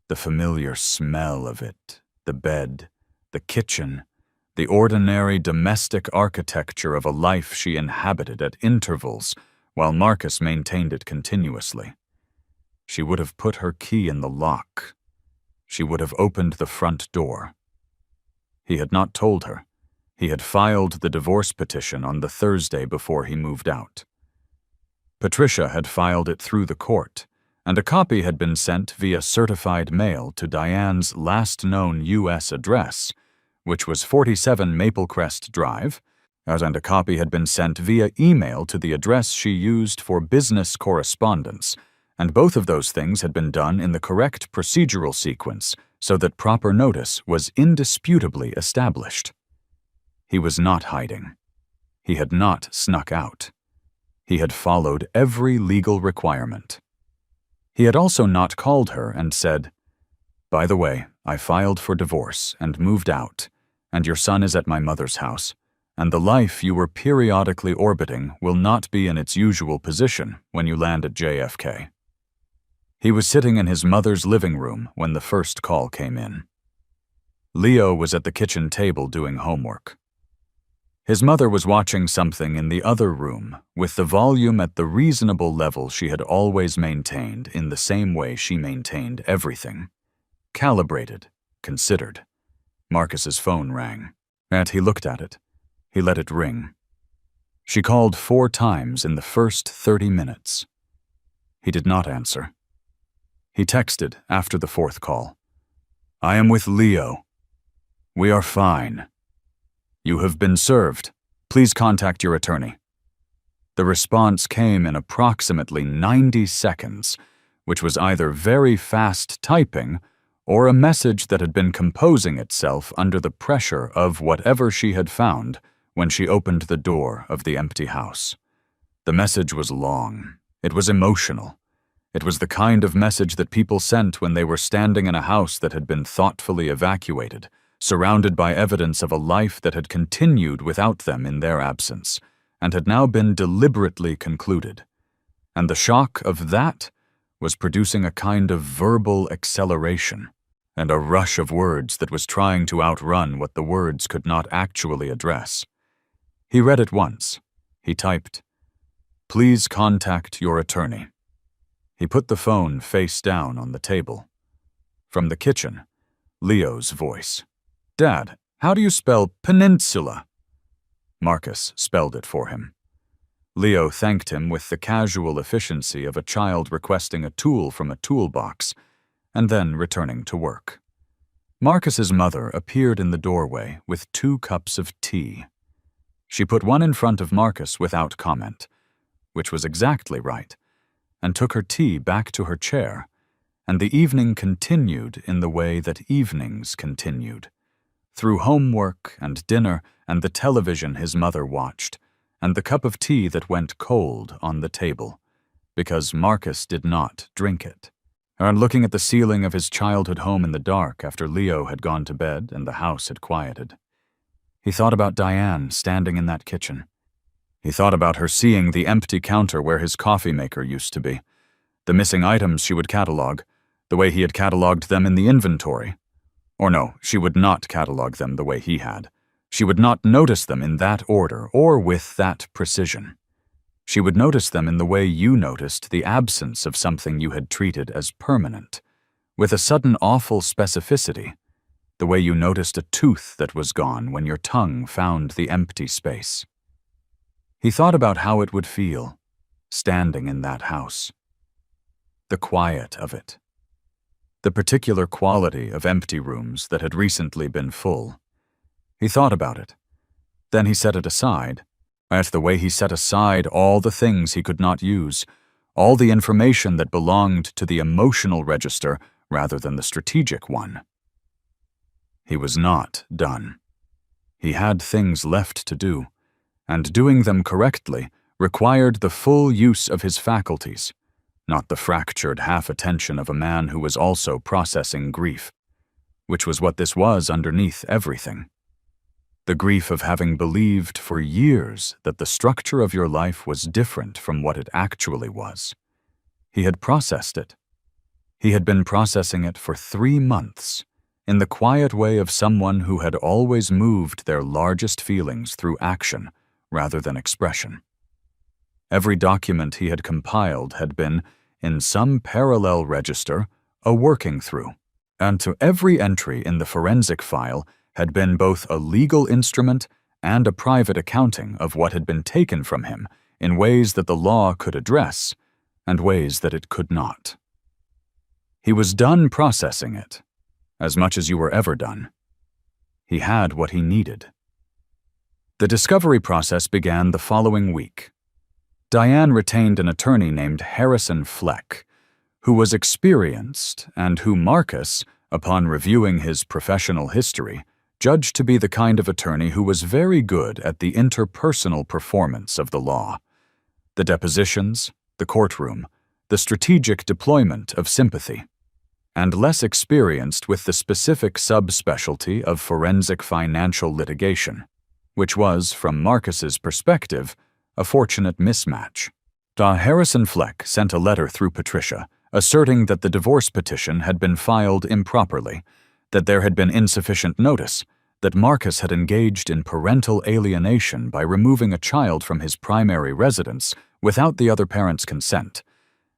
The familiar smell of it, the bed, the kitchen, the ordinary domestic architecture of a life she inhabited at intervals while Marcus maintained it continuously. She would have put her key in the lock. She would have opened the front door. He had not told her. He had filed the divorce petition on the Thursday before he moved out. Patricia had filed it through the court, and a copy had been sent via certified mail to Diane's last known U.S. address, which was 47 Maplecrest Drive, and a copy had been sent via email to the address she used for business correspondence, and both of those things had been done in the correct procedural sequence so that proper notice was indisputably established. He was not hiding. He had not snuck out. He had followed every legal requirement. He had also not called her and said, "By the way, I filed for divorce and moved out, and your son is at my mother's house, and the life you were periodically orbiting will not be in its usual position when you land at JFK." He was sitting in his mother's living room when the first call came in. Leo was at the kitchen table doing homework. His mother was watching something in the other room with the volume at the reasonable level she had always maintained in the same way she maintained everything. Calibrated, considered. Marcus's phone rang, and he looked at it. He let it ring. She called 4 times in the first 30 minutes. He did not answer. He texted after the 4th call. "I am with Leo. We are fine. You have been served. Please contact your attorney." The response came in approximately 90 seconds, which was either very fast typing or a message that had been composing itself under the pressure of whatever she had found when she opened the door of the empty house. The message was long. It was emotional. It was the kind of message that people sent when they were standing in a house that had been thoughtfully evacuated, surrounded by evidence of a life that had continued without them in their absence, and had now been deliberately concluded. And the shock of that was producing a kind of verbal acceleration, and a rush of words that was trying to outrun what the words could not actually address. He read it once. He typed, "Please contact your attorney." He put the phone face down on the table. From the kitchen, Leo's voice. "Dad, how do you spell peninsula?" Marcus spelled it for him. Leo thanked him with the casual efficiency of a child requesting a tool from a toolbox, and then returning to work. Marcus's mother appeared in the doorway with 2 cups of tea. She put one in front of Marcus without comment, which was exactly right, and took her tea back to her chair, and the evening continued in the way that evenings continued, through homework and dinner and the television his mother watched, and the cup of tea that went cold on the table, because Marcus did not drink it. And looking at the ceiling of his childhood home in the dark after Leo had gone to bed and the house had quieted, he thought about Diane standing in that kitchen. He thought about her seeing the empty counter where his coffee maker used to be, the missing items she would catalog, the way he had cataloged them in the inventory. Or no, she would not catalog them the way he had. She would not notice them in that order or with that precision. She would notice them in the way you noticed the absence of something you had treated as permanent, with a sudden awful specificity, the way you noticed a tooth that was gone when your tongue found the empty space. He thought about how it would feel, standing in that house. The quiet of it. The particular quality of empty rooms that had recently been full. He thought about it. Then he set it aside, at the way he set aside all the things he could not use, all the information that belonged to the emotional register rather than the strategic one. He was not done. He had things left to do, and doing them correctly required the full use of his faculties, not the fractured half-attention of a man who was also processing grief, which was what this was underneath everything. the grief of having believed for years that the structure of your life was different from what it actually was. He had processed it. He had been processing it for 3 months, in the quiet way of someone who had always moved their largest feelings through action rather than expression. Every document he had compiled had been, in some parallel register, a working through, and to every entry in the forensic file had been both a legal instrument and a private accounting of what had been taken from him in ways that the law could address and ways that it could not. He was done processing it, as much as you were ever done. He had what he needed. The discovery process began the following week. Diane retained an attorney named Harrison Fleck, who was experienced and who Marcus, upon reviewing his professional history, judged to be the kind of attorney who was very good at the interpersonal performance of the law. The depositions, the courtroom, the strategic deployment of sympathy, and less experienced with the specific subspecialty of forensic financial litigation, which was, from Marcus's perspective, a fortunate mismatch. Harrison Fleck sent a letter through Patricia asserting that the divorce petition had been filed improperly, that there had been insufficient notice, that Marcus had engaged in parental alienation by removing a child from his primary residence without the other parent's consent,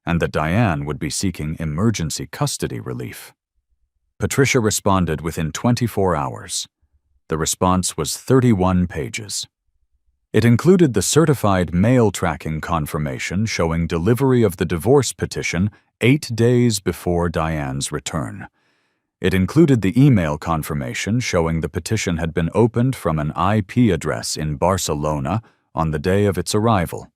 and that Diane would be seeking emergency custody relief. Patricia responded within 24 hours. The response was 31 pages. It included the certified mail tracking confirmation showing delivery of the divorce petition 8 days before Diane's return. It included the email confirmation showing the petition had been opened from an IP address in Barcelona on the day of its arrival.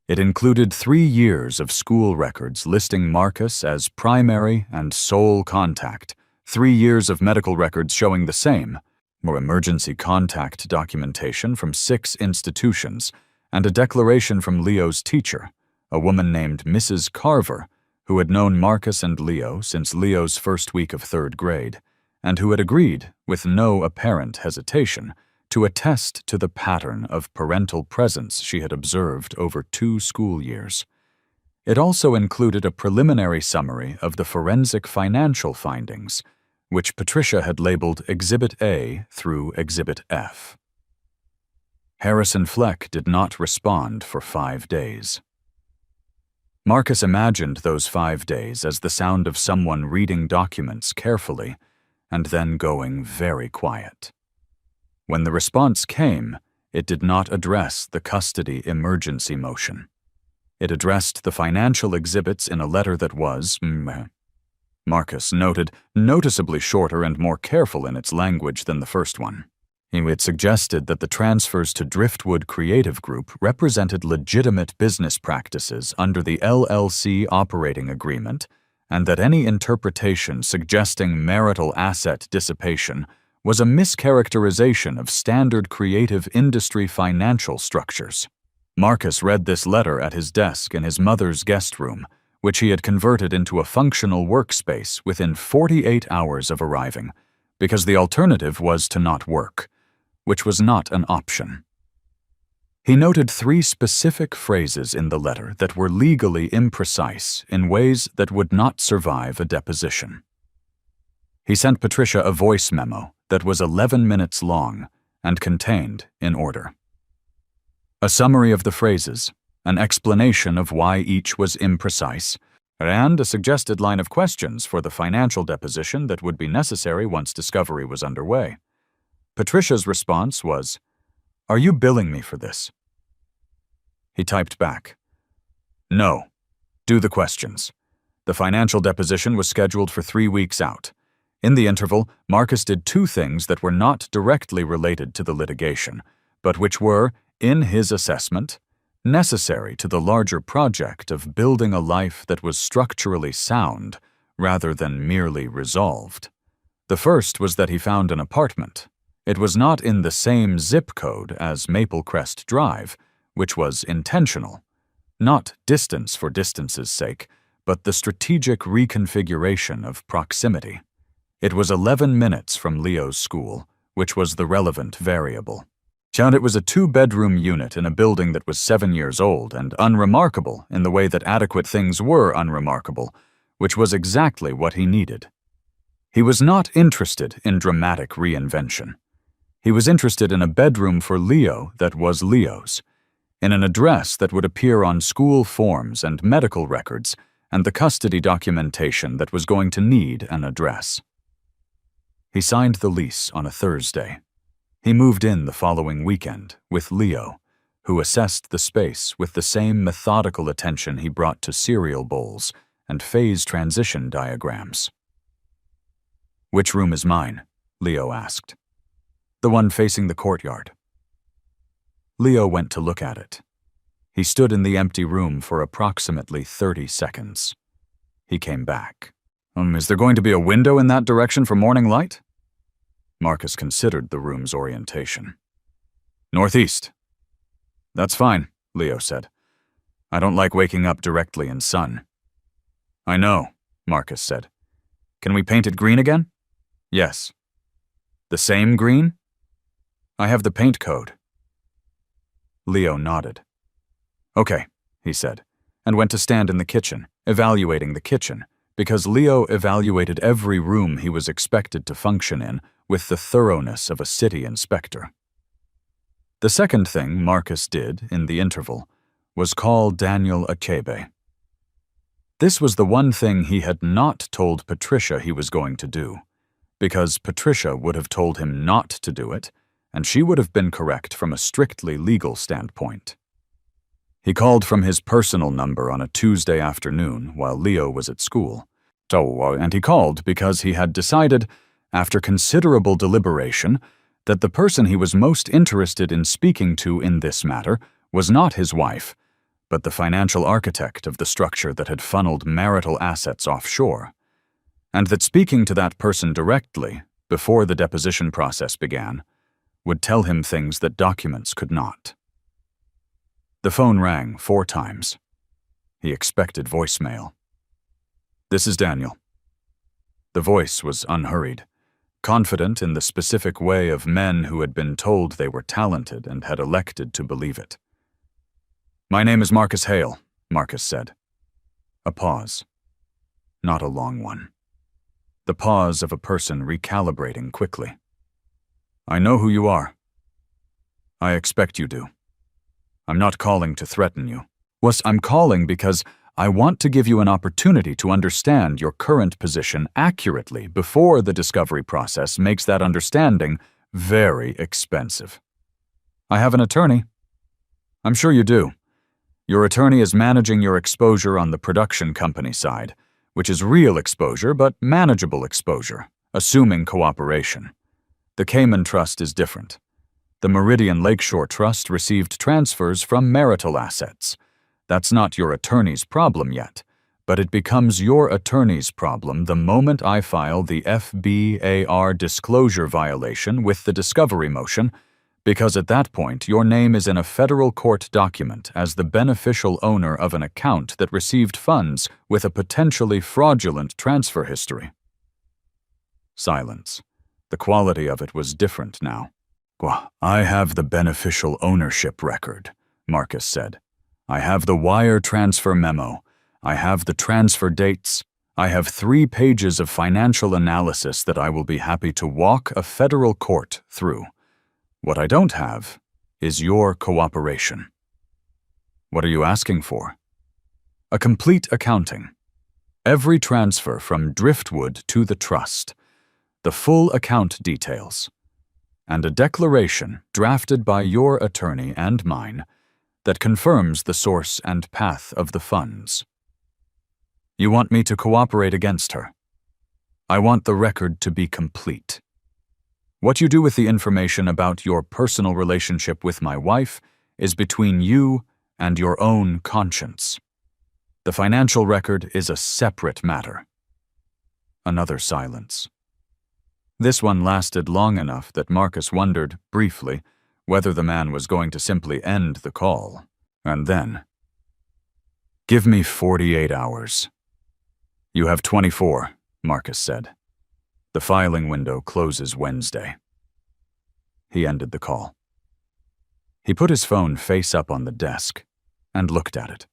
It included 3 years of school records listing Marcus as primary and sole contact, 3 years of medical records showing the same, or emergency contact documentation from 6 institutions, and a declaration from Leo's teacher, a woman named Mrs. Carver, who had known Marcus and Leo since Leo's first week of 3rd grade, and who had agreed, with no apparent hesitation, to attest to the pattern of parental presence she had observed over 2 school years. It also included a preliminary summary of the forensic financial findings, which Patricia had labeled Exhibit A through Exhibit F. Harrison Fleck did not respond for 5 days. Marcus imagined those 5 days as the sound of someone reading documents carefully and then going very quiet. When the response came, it did not address the custody emergency motion. It addressed the financial exhibits in a letter that was, Marcus noted, noticeably shorter and more careful in its language than the first one. It suggested that the transfers to Driftwood Creative Group represented legitimate business practices under the LLC operating agreement, and that any interpretation suggesting marital asset dissipation was a mischaracterization of standard creative industry financial structures. Marcus read this letter at his desk in his mother's guest room, which he had converted into a functional workspace within 48 hours of arriving, because the alternative was to not work, which was not an option. He noted 3 specific phrases in the letter that were legally imprecise in ways that would not survive a deposition. He sent Patricia a voice memo that was 11 minutes long and contained, in order, a summary of the phrases, an explanation of why each was imprecise, and a suggested line of questions for the financial deposition that would be necessary once discovery was underway. Patricia's response was, "Are you billing me for this?" He typed back, "No. Do the questions." The financial deposition was scheduled for 3 weeks out. In the interval, Marcus did 2 things that were not directly related to the litigation, but which were, in his assessment, necessary to the larger project of building a life that was structurally sound rather than merely resolved. The first was that he found an apartment. It was not in the same zip code as Maple Crest Drive, which was intentional, not distance for distance's sake, but the strategic reconfiguration of proximity. It was 11 minutes from Leo's school, which was the relevant variable. Found it was a 2-bedroom unit in a building that was 7 years old and unremarkable in the way that adequate things were unremarkable, which was exactly what he needed. He was not interested in dramatic reinvention. He was interested in a bedroom for Leo that was Leo's, in an address that would appear on school forms and medical records and the custody documentation that was going to need an address. He signed the lease on a Thursday. He moved in the following weekend with Leo, who assessed the space with the same methodical attention he brought to cereal bowls and phase transition diagrams. "Which room is mine?" Leo asked. "The one facing the courtyard." Leo went to look at it. He stood in the empty room for approximately 30 seconds. He came back. Is there going to be a window in that direction for morning light?" Marcus considered the room's orientation. "Northeast." "That's fine," Leo said. "I don't like waking up directly in sun." "I know," Marcus said. "Can we paint it green again?" "Yes." "The same green?" "I have the paint code." Leo nodded. "Okay," he said, and went to stand in the kitchen, evaluating the kitchen, because Leo evaluated every room he was expected to function in with the thoroughness of a city inspector. The second thing Marcus did in the interval was call Daniel Achebe. This was the one thing he had not told Patricia he was going to do, because Patricia would have told him not to do it, and she would have been correct from a strictly legal standpoint. He called from his personal number on a Tuesday afternoon while Leo was at school. And he called because he had decided, after considerable deliberation, that the person he was most interested in speaking to in this matter was not his wife, but the financial architect of the structure that had funneled marital assets offshore, and that speaking to that person directly, before the deposition process began, would tell him things that documents could not. The phone rang 4 times. He expected voicemail. "This is Daniel." The voice was unhurried, confident in the specific way of men who had been told they were talented and had elected to believe it. "My name is Marcus Hale," Marcus said. A pause. Not a long one. The pause of a person recalibrating quickly. "I know who you are." "I expect you do. I'm not calling to threaten you. I'm calling because I want to give you an opportunity to understand your current position accurately before the discovery process makes that understanding very expensive. I have an attorney." "I'm sure you do. Your attorney is managing your exposure on the production company side, which is real exposure but manageable exposure, assuming cooperation. The Cayman Trust is different. The Meridian Lakeshore Trust received transfers from marital assets. That's not your attorney's problem yet, but it becomes your attorney's problem the moment I file the FBAR disclosure violation with the discovery motion, because at that point your name is in a federal court document as the beneficial owner of an account that received funds with a potentially fraudulent transfer history." Silence. The quality of it was different now. "I have the beneficial ownership record," Marcus said. "I have the wire transfer memo. I have the transfer dates. I have 3 pages of financial analysis that I will be happy to walk a federal court through. What I don't have is your cooperation." "What are you asking for?" "A complete accounting. Every transfer from Driftwood to the trust. The full account details. And a declaration drafted by your attorney and mine that confirms the source and path of the funds." "You want me to cooperate against her?" "I want the record to be complete. What you do with the information about your personal relationship with my wife is between you and your own conscience. The financial record is a separate matter." Another silence. This one lasted long enough that Marcus wondered, briefly, whether the man was going to simply end the call. And then, "Give me 48 hours. "You have 24, Marcus said. "The filing window closes Wednesday." he ended the call. He put his phone face up on the desk and looked at it.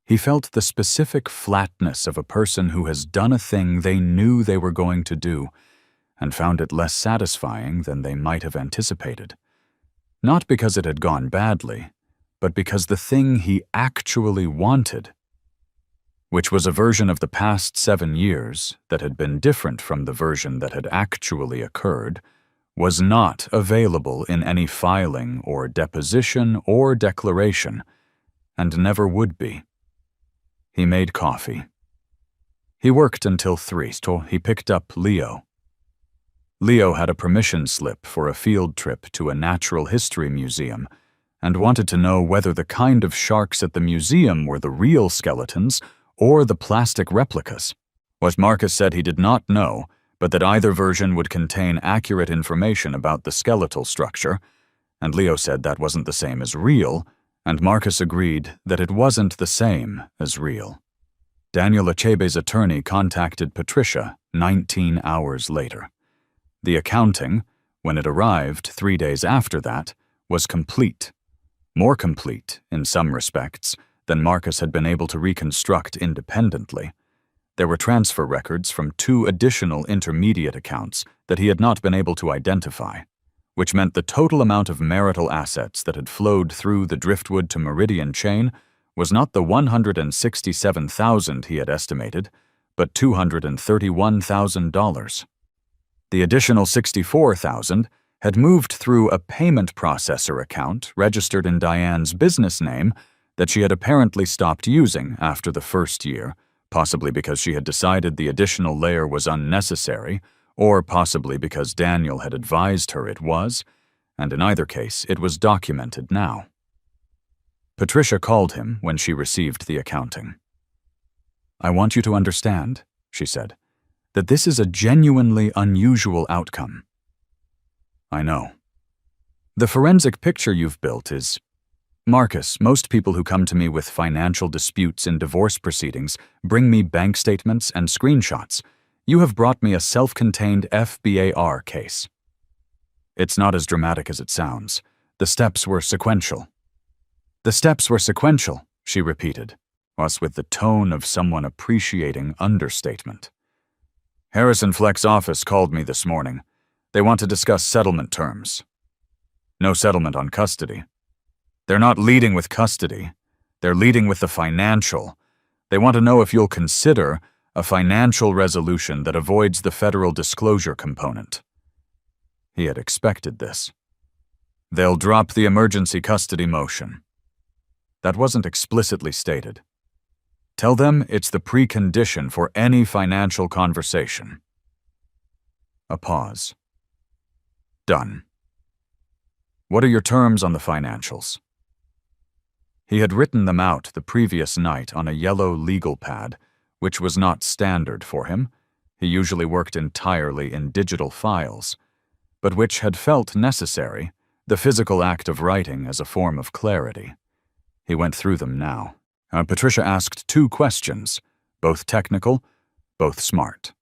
He felt the specific flatness of a person who has done a thing they knew they were going to do and found it less satisfying than they might have anticipated. Not because it had gone badly, but because the thing he actually wanted, which was a version of the past 7 years that had been different from the version that had actually occurred, was not available in any filing or deposition or declaration, and never would be. He made coffee. He worked until 3, so he picked up Leo. Leo had a permission slip for a field trip to a natural history museum and wanted to know whether the kind of sharks at the museum were the real skeletons or the plastic replicas. What Marcus said he did not know, but that either version would contain accurate information about the skeletal structure, and Leo said that wasn't the same as real, and Marcus agreed that it wasn't the same as real. Daniel Achebe's attorney contacted Patricia 19 hours later. The accounting, when it arrived 3 days after that, was complete. More complete, in some respects, than Marcus had been able to reconstruct independently. There were transfer records from 2 additional intermediate accounts that he had not been able to identify, which meant the total amount of marital assets that had flowed through the Driftwood to Meridian chain was not the $167,000 he had estimated, but $231,000. The additional $64,000 had moved through a payment processor account registered in Diane's business name that she had apparently stopped using after the first year, possibly because she had decided the additional layer was unnecessary, or possibly because Daniel had advised her it was, and in either case it was documented now. Patricia called him when she received the accounting. "I want you to understand," she said, "that this is a genuinely unusual outcome." "I know. The forensic picture you've built is... Marcus, most people who come to me with financial disputes in divorce proceedings bring me bank statements and screenshots. You have brought me a self-contained FBAR case. It's not as dramatic as it sounds. The steps were sequential." "The steps were sequential," she repeated, whilst with the tone of someone appreciating understatement. "Harrison Fleck's office called me this morning. They want to discuss settlement terms. No settlement on custody. They're not leading with custody. They're leading with the financial. They want to know if you'll consider a financial resolution that avoids the federal disclosure component." He had expected this. "They'll drop the emergency custody motion." That wasn't explicitly stated. "Tell them it's the precondition for any financial conversation." A pause. "Done. What are your terms on the financials?" He had written them out the previous night on a yellow legal pad, which was not standard for him. He usually worked entirely in digital files, but which had felt necessary, the physical act of writing as a form of clarity. He went through them now. Patricia asked 2 questions, both technical, both smart.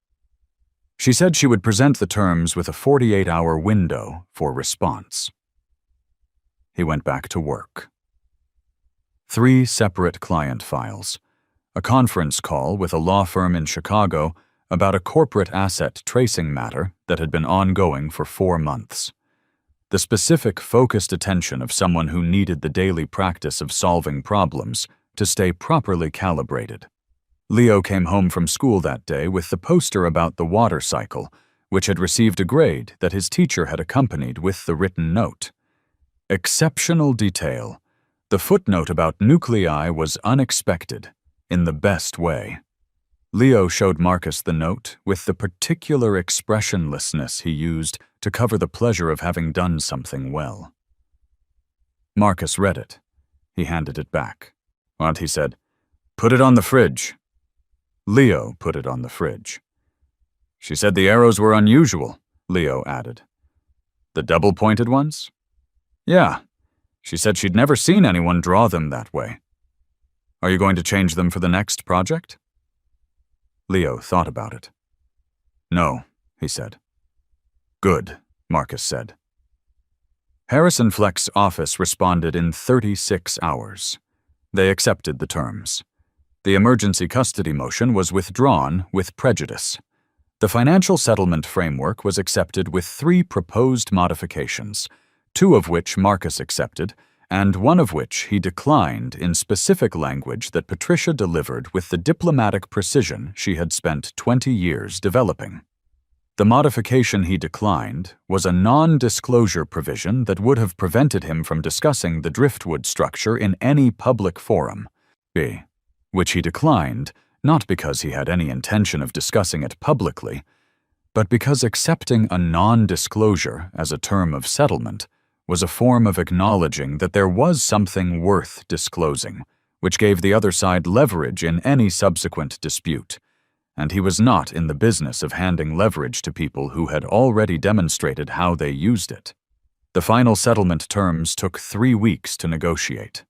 She said she would present the terms with a 48-hour window for response. He went back to work. 3 separate client files, a conference call with a law firm in Chicago about a corporate asset tracing matter that had been ongoing for 4 months. The specific focused attention of someone who needed the daily practice of solving problems to stay properly calibrated. Leo came home from school that day with the poster about the water cycle, which had received a grade that his teacher had accompanied with the written note. Exceptional detail. The footnote about nuclei was unexpected, in the best way. Leo showed Marcus the note with the particular expressionlessness he used to cover the pleasure of having done something well. Marcus read it. He handed it back. "What?" he said. "Put it on the fridge." Leo put it on the fridge. "She said the arrows were unusual," Leo added. "The double-pointed ones?" "Yeah. She said she'd never seen anyone draw them that way." "Are you going to change them for the next project?" Leo thought about it. "No," he said. "Good," Marcus said. Harrison Fleck's office responded in 36 hours. They accepted the terms. The emergency custody motion was withdrawn with prejudice. The financial settlement framework was accepted with 3 proposed modifications, 2 of which Marcus accepted, and 1 of which he declined in specific language that Patricia delivered with the diplomatic precision she had spent 20 years developing. The modification he declined was a non-disclosure provision that would have prevented him from discussing the driftwood structure in any public forum, which he declined not because he had any intention of discussing it publicly, but because accepting a non-disclosure as a term of settlement was a form of acknowledging that there was something worth disclosing, which gave the other side leverage in any subsequent dispute, and he was not in the business of handing leverage to people who had already demonstrated how they used it. The final settlement terms took 3 weeks to negotiate.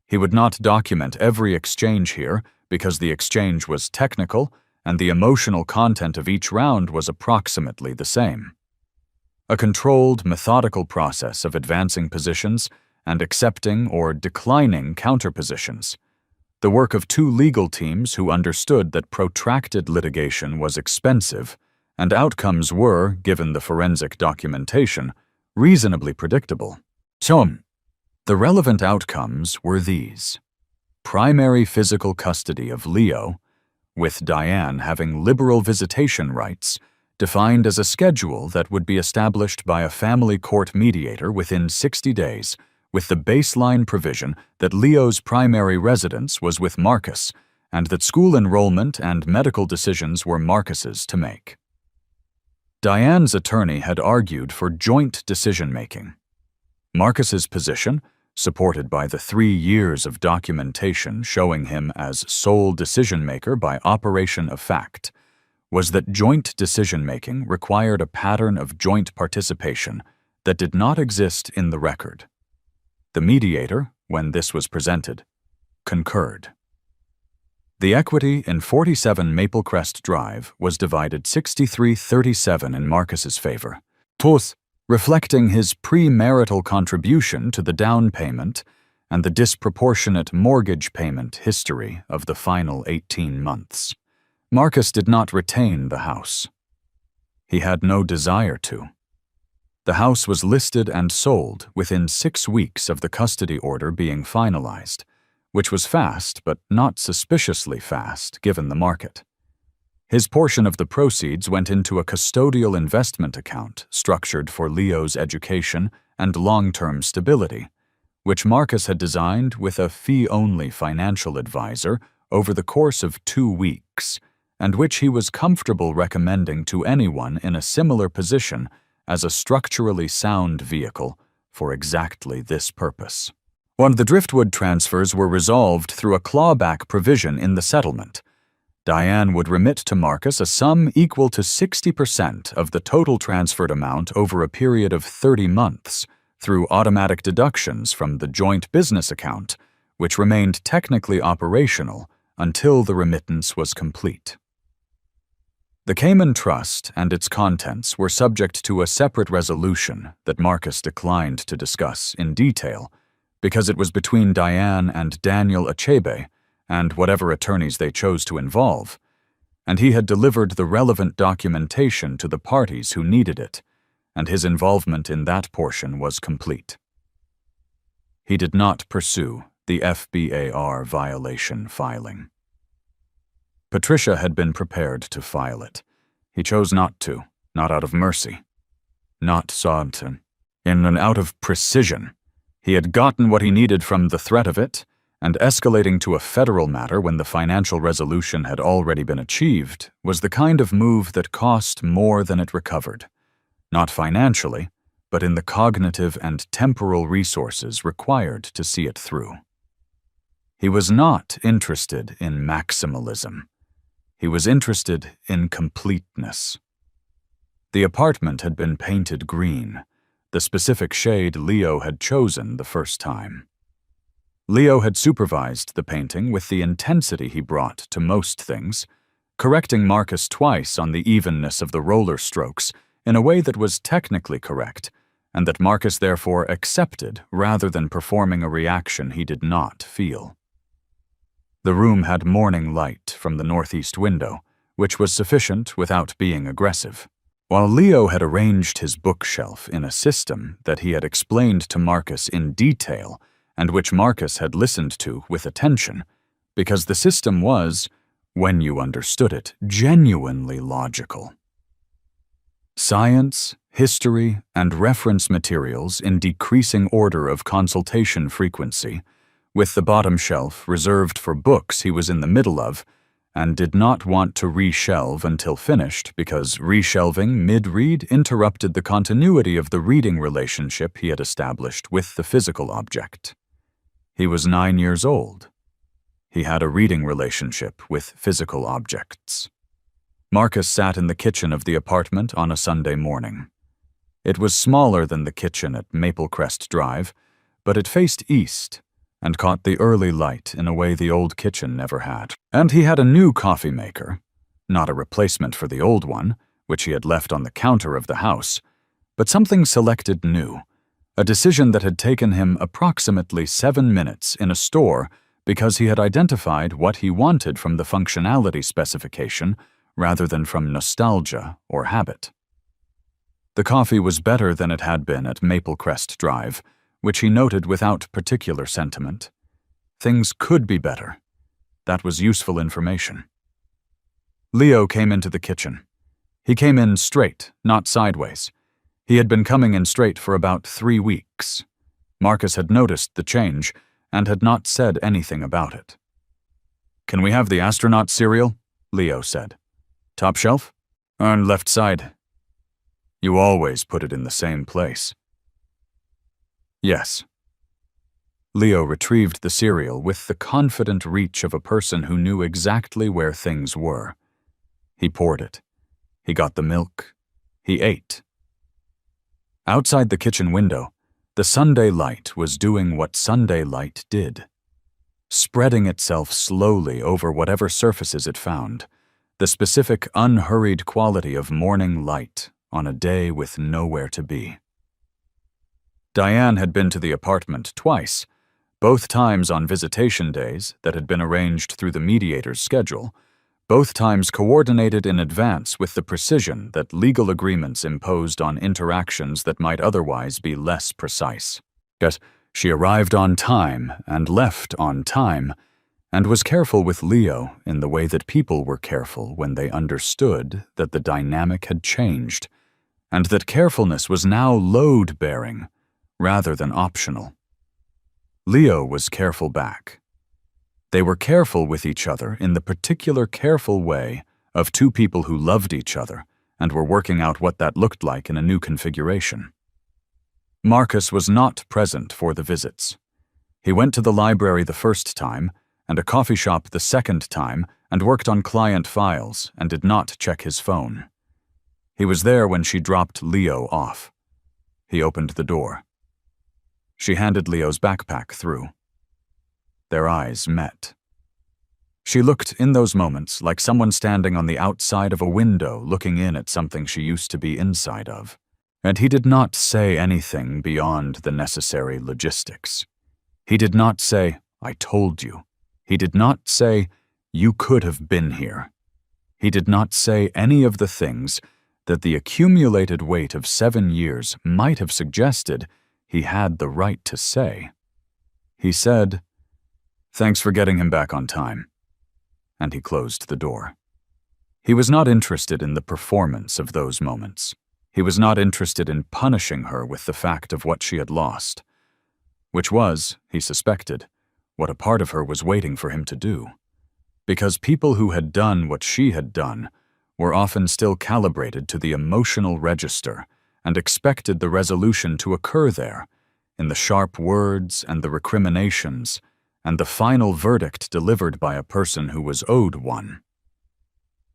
He would not document every exchange here because the exchange was technical and the emotional content of each round was approximately the same. A controlled, methodical process of advancing positions and accepting or declining counterpositions. The work of 2 legal teams who understood that protracted litigation was expensive, and outcomes were, given the forensic documentation, reasonably predictable. The relevant outcomes were these: primary physical custody of Leo, with Diane having liberal visitation rights, defined as a schedule that would be established by a family court mediator within 60 days, with the baseline provision that Leo's primary residence was with Marcus, and that school enrollment and medical decisions were Marcus's to make. Diane's attorney had argued for joint decision-making. Marcus's position, supported by the 3 years of documentation showing him as sole decision-maker by operation of fact, was that joint decision-making required a pattern of joint participation that did not exist in the record. The mediator, when this was presented, concurred. The equity in 47 Maplecrest Drive was divided 63-37 in Marcus's favor, reflecting his premarital contribution to the down payment and the disproportionate mortgage payment history of the final 18 months. Marcus did not retain the house. He had no desire to. The house was listed and sold within 6 weeks of the custody order being finalized, which was fast but not suspiciously fast given the market. His portion of the proceeds went into a custodial investment account structured for Leo's education and long-term stability, which Marcus had designed with a fee-only financial advisor over the course of 2 weeks, and which he was comfortable recommending to anyone in a similar position as a structurally sound vehicle for exactly this purpose. When the driftwood transfers were resolved through a clawback provision in the settlement, Diane would remit to Marcus a sum equal to 60% of the total transferred amount over a period of 30 months through automatic deductions from the joint business account, which remained technically operational until the remittance was complete. The Cayman Trust and its contents were subject to a separate resolution that Marcus declined to discuss in detail because it was between Diane and Daniel Achebe and whatever attorneys they chose to involve, and he had delivered the relevant documentation to the parties who needed it, and his involvement in that portion was complete. He did not pursue the FBAR violation filing. Patricia had been prepared to file it. He chose not to, not out of mercy. Not Saunton. In and out of precision. He had gotten what he needed from the threat of it, and escalating to a federal matter when the financial resolution had already been achieved was the kind of move that cost more than it recovered, not financially, but in the cognitive and temporal resources required to see it through. He was not interested in maximalism. He was interested in completeness. The apartment had been painted green, the specific shade Leo had chosen the first time. Leo had supervised the painting with the intensity he brought to most things, correcting Marcus twice on the evenness of the roller strokes in a way that was technically correct and that Marcus therefore accepted rather than performing a reaction he did not feel. The room had morning light from the northeast window, which was sufficient without being aggressive. While Leo had arranged his bookshelf in a system that he had explained to Marcus in detail and which Marcus had listened to with attention, because the system was, when you understood it, genuinely logical. Science, history, and reference materials in decreasing order of consultation frequency, with the bottom shelf reserved for books he was in the middle of, and did not want to reshelve until finished because reshelving mid-read interrupted the continuity of the reading relationship he had established with the physical object. He was 9 years old. He had a reading relationship with physical objects. Marcus sat in the kitchen of the apartment on a Sunday morning. It was smaller than the kitchen at Maple Crest Drive, but it faced east and caught the early light in a way the old kitchen never had. And he had a new coffee maker, not a replacement for the old one, which he had left on the counter of the house, but something selected new, a decision that had taken him approximately 7 minutes in a store because he had identified what he wanted from the functionality specification rather than from nostalgia or habit. The coffee was better than it had been at Maple Crest Drive, which he noted without particular sentiment. Things could be better. That was useful information. Leo came into the kitchen. He came in straight, not sideways. He had been coming in straight for about 3 weeks. Marcus had noticed the change and had not said anything about it. "Can we have the astronaut cereal?" Leo said. "Top shelf?" "On left side." "You always put it in the same place." "Yes." Leo retrieved the cereal with the confident reach of a person who knew exactly where things were. He poured it. He got the milk. He ate. Outside the kitchen window, the Sunday light was doing what Sunday light did, spreading itself slowly over whatever surfaces it found, the specific unhurried quality of morning light on a day with nowhere to be. Diane had been to the apartment twice, both times on visitation days that had been arranged through the mediator's schedule, both times coordinated in advance with the precision that legal agreements imposed on interactions that might otherwise be less precise. Yet she arrived on time and left on time, and was careful with Leo in the way that people were careful when they understood that the dynamic had changed, and that carefulness was now load-bearing rather than optional. Leo was careful back. They were careful with each other in the particular careful way of two people who loved each other and were working out what that looked like in a new configuration. Marcus was not present for the visits. He went to the library the first time and a coffee shop the second time and worked on client files and did not check his phone. He was there when she dropped Leo off. He opened the door. She handed Leo's backpack through. Their eyes met. She looked in those moments like someone standing on the outside of a window looking in at something she used to be inside of. And he did not say anything beyond the necessary logistics. He did not say, "I told you." He did not say, "You could have been here." He did not say any of the things that the accumulated weight of 7 years might have suggested he had the right to say. He said, "Thanks for getting him back on time," and he closed the door. He was not interested in the performance of those moments. He was not interested in punishing her with the fact of what she had lost, which was, he suspected, what a part of her was waiting for him to do. Because people who had done what she had done were often still calibrated to the emotional register and expected the resolution to occur there, in the sharp words and the recriminations, and the final verdict delivered by a person who was owed one.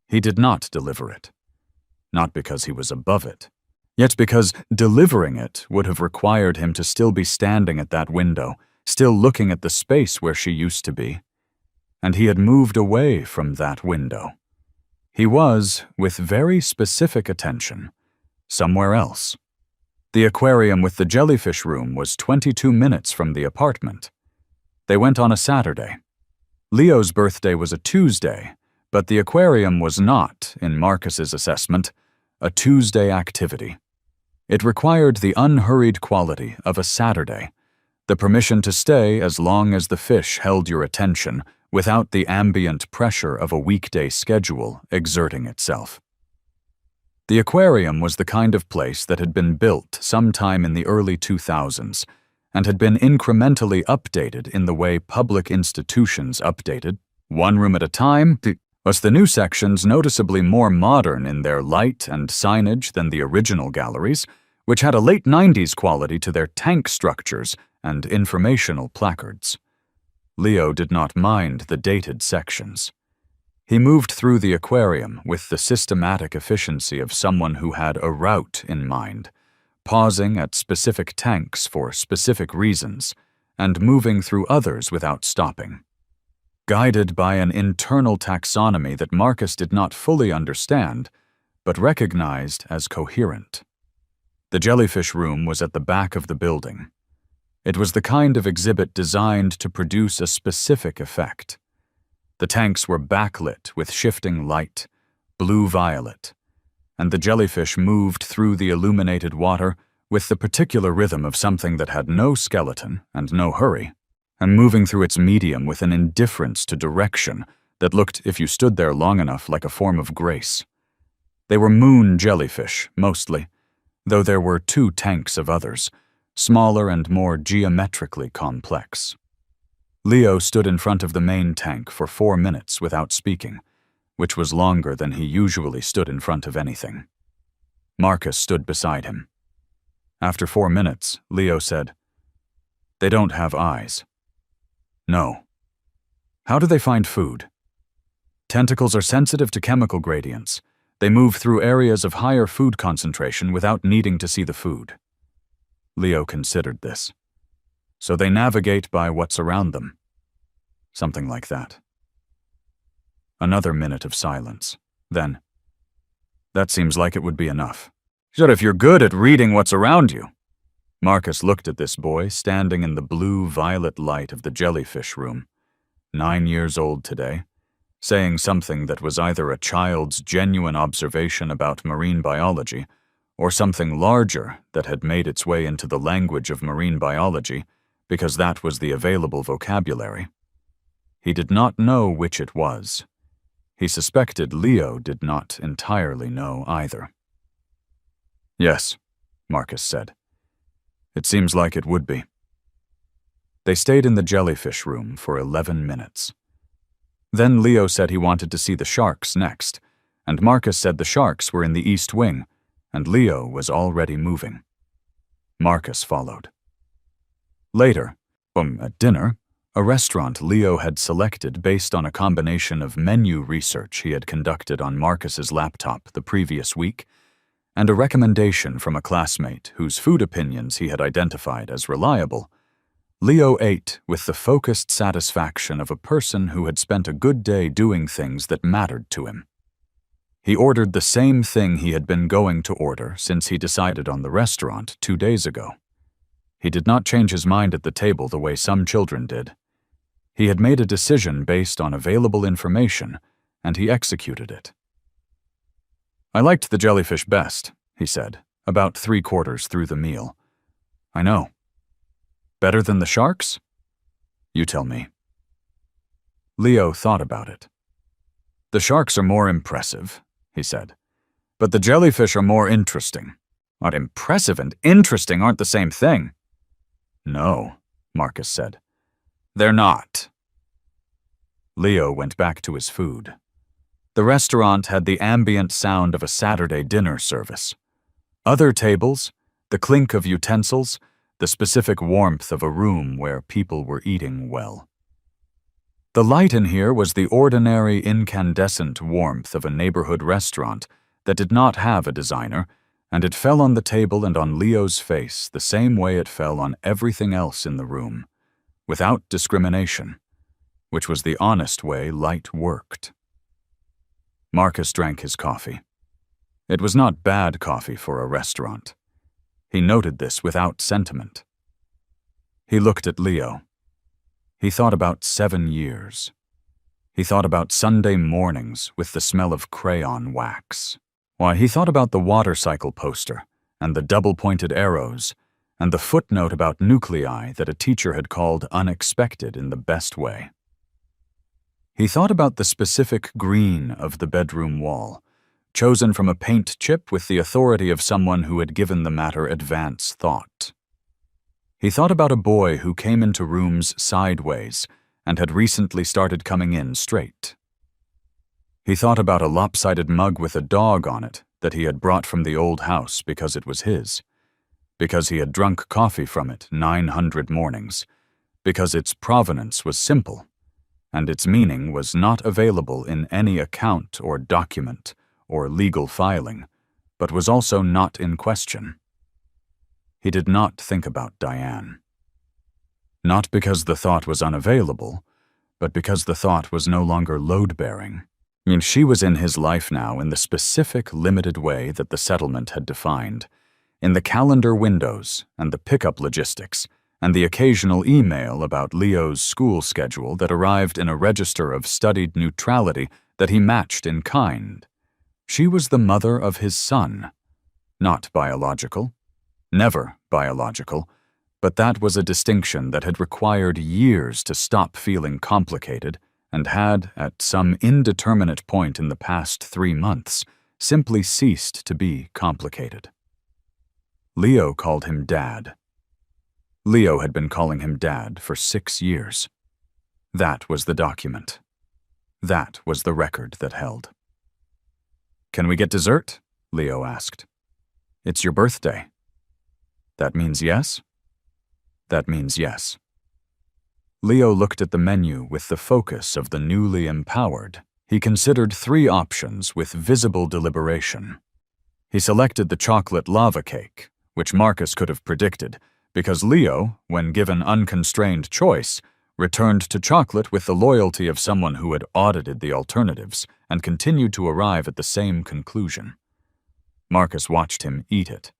He did not deliver it, not because he was above it, yet because delivering it would have required him to still be standing at that window, still looking at the space where she used to be. And he had moved away from that window. He was, with very specific attention, somewhere else, The aquarium with the jellyfish room was 22 minutes from the apartment. They went on a Saturday. Leo's birthday was a Tuesday, but the aquarium was not, in Marcus's assessment, a Tuesday activity. It required the unhurried quality of a Saturday, the permission to stay as long as the fish held your attention without the ambient pressure of a weekday schedule exerting itself. The aquarium was the kind of place that had been built sometime in the early 2000s and had been incrementally updated in the way public institutions updated, one room at a time, was the new sections noticeably more modern in their light and signage than the original galleries, which had a late 90s quality to their tank structures and informational placards. Leo did not mind the dated sections. He moved through the aquarium with the systematic efficiency of someone who had a route in mind, pausing at specific tanks for specific reasons, and moving through others without stopping. Guided by an internal taxonomy that Marcus did not fully understand, but recognized as coherent. The jellyfish room was at the back of the building. It was the kind of exhibit designed to produce a specific effect. The tanks were backlit with shifting light, blue-violet, and the jellyfish moved through the illuminated water with the particular rhythm of something that had no skeleton and no hurry, and moving through its medium with an indifference to direction that looked, if you stood there long enough, like a form of grace. They were moon jellyfish, mostly, though there were 2 tanks of others, smaller and more geometrically complex. Leo stood in front of the main tank for 4 minutes without speaking, which was longer than he usually stood in front of anything. Marcus stood beside him. After 4 minutes, Leo said, "They don't have eyes." "No." "How do they find food?" "Tentacles are sensitive to chemical gradients. They move through areas of higher food concentration without needing to see the food." Leo considered this. "So they navigate by what's around them." "Something like that." Another minute of silence. Then, "That seems like it would be enough." "Sure, if you're good at reading what's around you." Marcus looked at this boy standing in the blue-violet light of the jellyfish room, 9 years old today, saying something that was either a child's genuine observation about marine biology or something larger that had made its way into the language of marine biology because that was the available vocabulary. He did not know which it was. He suspected Leo did not entirely know either. "Yes," Marcus said. "It seems like it would be." They stayed in the jellyfish room for 11 minutes. Then Leo said he wanted to see the sharks next, and Marcus said the sharks were in the east wing, and Leo was already moving. Marcus followed. Later, at dinner, a restaurant Leo had selected based on a combination of menu research he had conducted on Marcus's laptop the previous week, and a recommendation from a classmate whose food opinions he had identified as reliable, Leo ate with the focused satisfaction of a person who had spent a good day doing things that mattered to him. He ordered the same thing he had been going to order since he decided on the restaurant 2 days ago. He did not change his mind at the table the way some children did. He had made a decision based on available information, and he executed it. "I liked the jellyfish best," he said, about 3/4 through the meal. "I know. Better than the sharks?" "You tell me." Leo thought about it. "The sharks are more impressive," he said, "but the jellyfish are more interesting." "But impressive and interesting aren't the same thing." "No," Marcus said. "They're not." Leo went back to his food. The restaurant had the ambient sound of a Saturday dinner service. Other tables, the clink of utensils, the specific warmth of a room where people were eating well. The light in here was the ordinary incandescent warmth of a neighborhood restaurant that did not have a designer, and it fell on the table and on Leo's face the same way it fell on everything else in the room, without discrimination, which was the honest way light worked. Marcus drank his coffee. It was not bad coffee for a restaurant. He noted this without sentiment. He looked at Leo. He thought about 7 years. He thought about Sunday mornings with the smell of crayon wax. Why, he thought about the water cycle poster, and the double-pointed arrows, and the footnote about nuclei that a teacher had called unexpected in the best way. He thought about the specific green of the bedroom wall, chosen from a paint chip with the authority of someone who had given the matter advance thought. He thought about a boy who came into rooms sideways and had recently started coming in straight. He thought about a lopsided mug with a dog on it that he had brought from the old house because it was his, because he had drunk coffee from it 900 mornings, because its provenance was simple, and its meaning was not available in any account or document or legal filing, but was also not in question. He did not think about Diane. Not because the thought was unavailable, but because the thought was no longer load-bearing. She was in his life now in the specific, limited way that the settlement had defined, in the calendar windows and the pickup logistics, and the occasional email about Leo's school schedule that arrived in a register of studied neutrality that he matched in kind. She was the mother of his son. Not biological. Never biological. But that was a distinction that had required years to stop feeling complicated and had, at some indeterminate point in the past 3 months, simply ceased to be complicated. Leo called him Dad. Leo had been calling him Dad for 6 years. That was the document. That was the record that held. "Can we get dessert?" Leo asked. "It's your birthday." "That means yes?" "That means yes." Leo looked at the menu with the focus of the newly empowered. He considered 3 options with visible deliberation. He selected the chocolate lava cake, which Marcus could have predicted, because Leo, when given unconstrained choice, returned to chocolate with the loyalty of someone who had audited the alternatives and continued to arrive at the same conclusion. Marcus watched him eat it.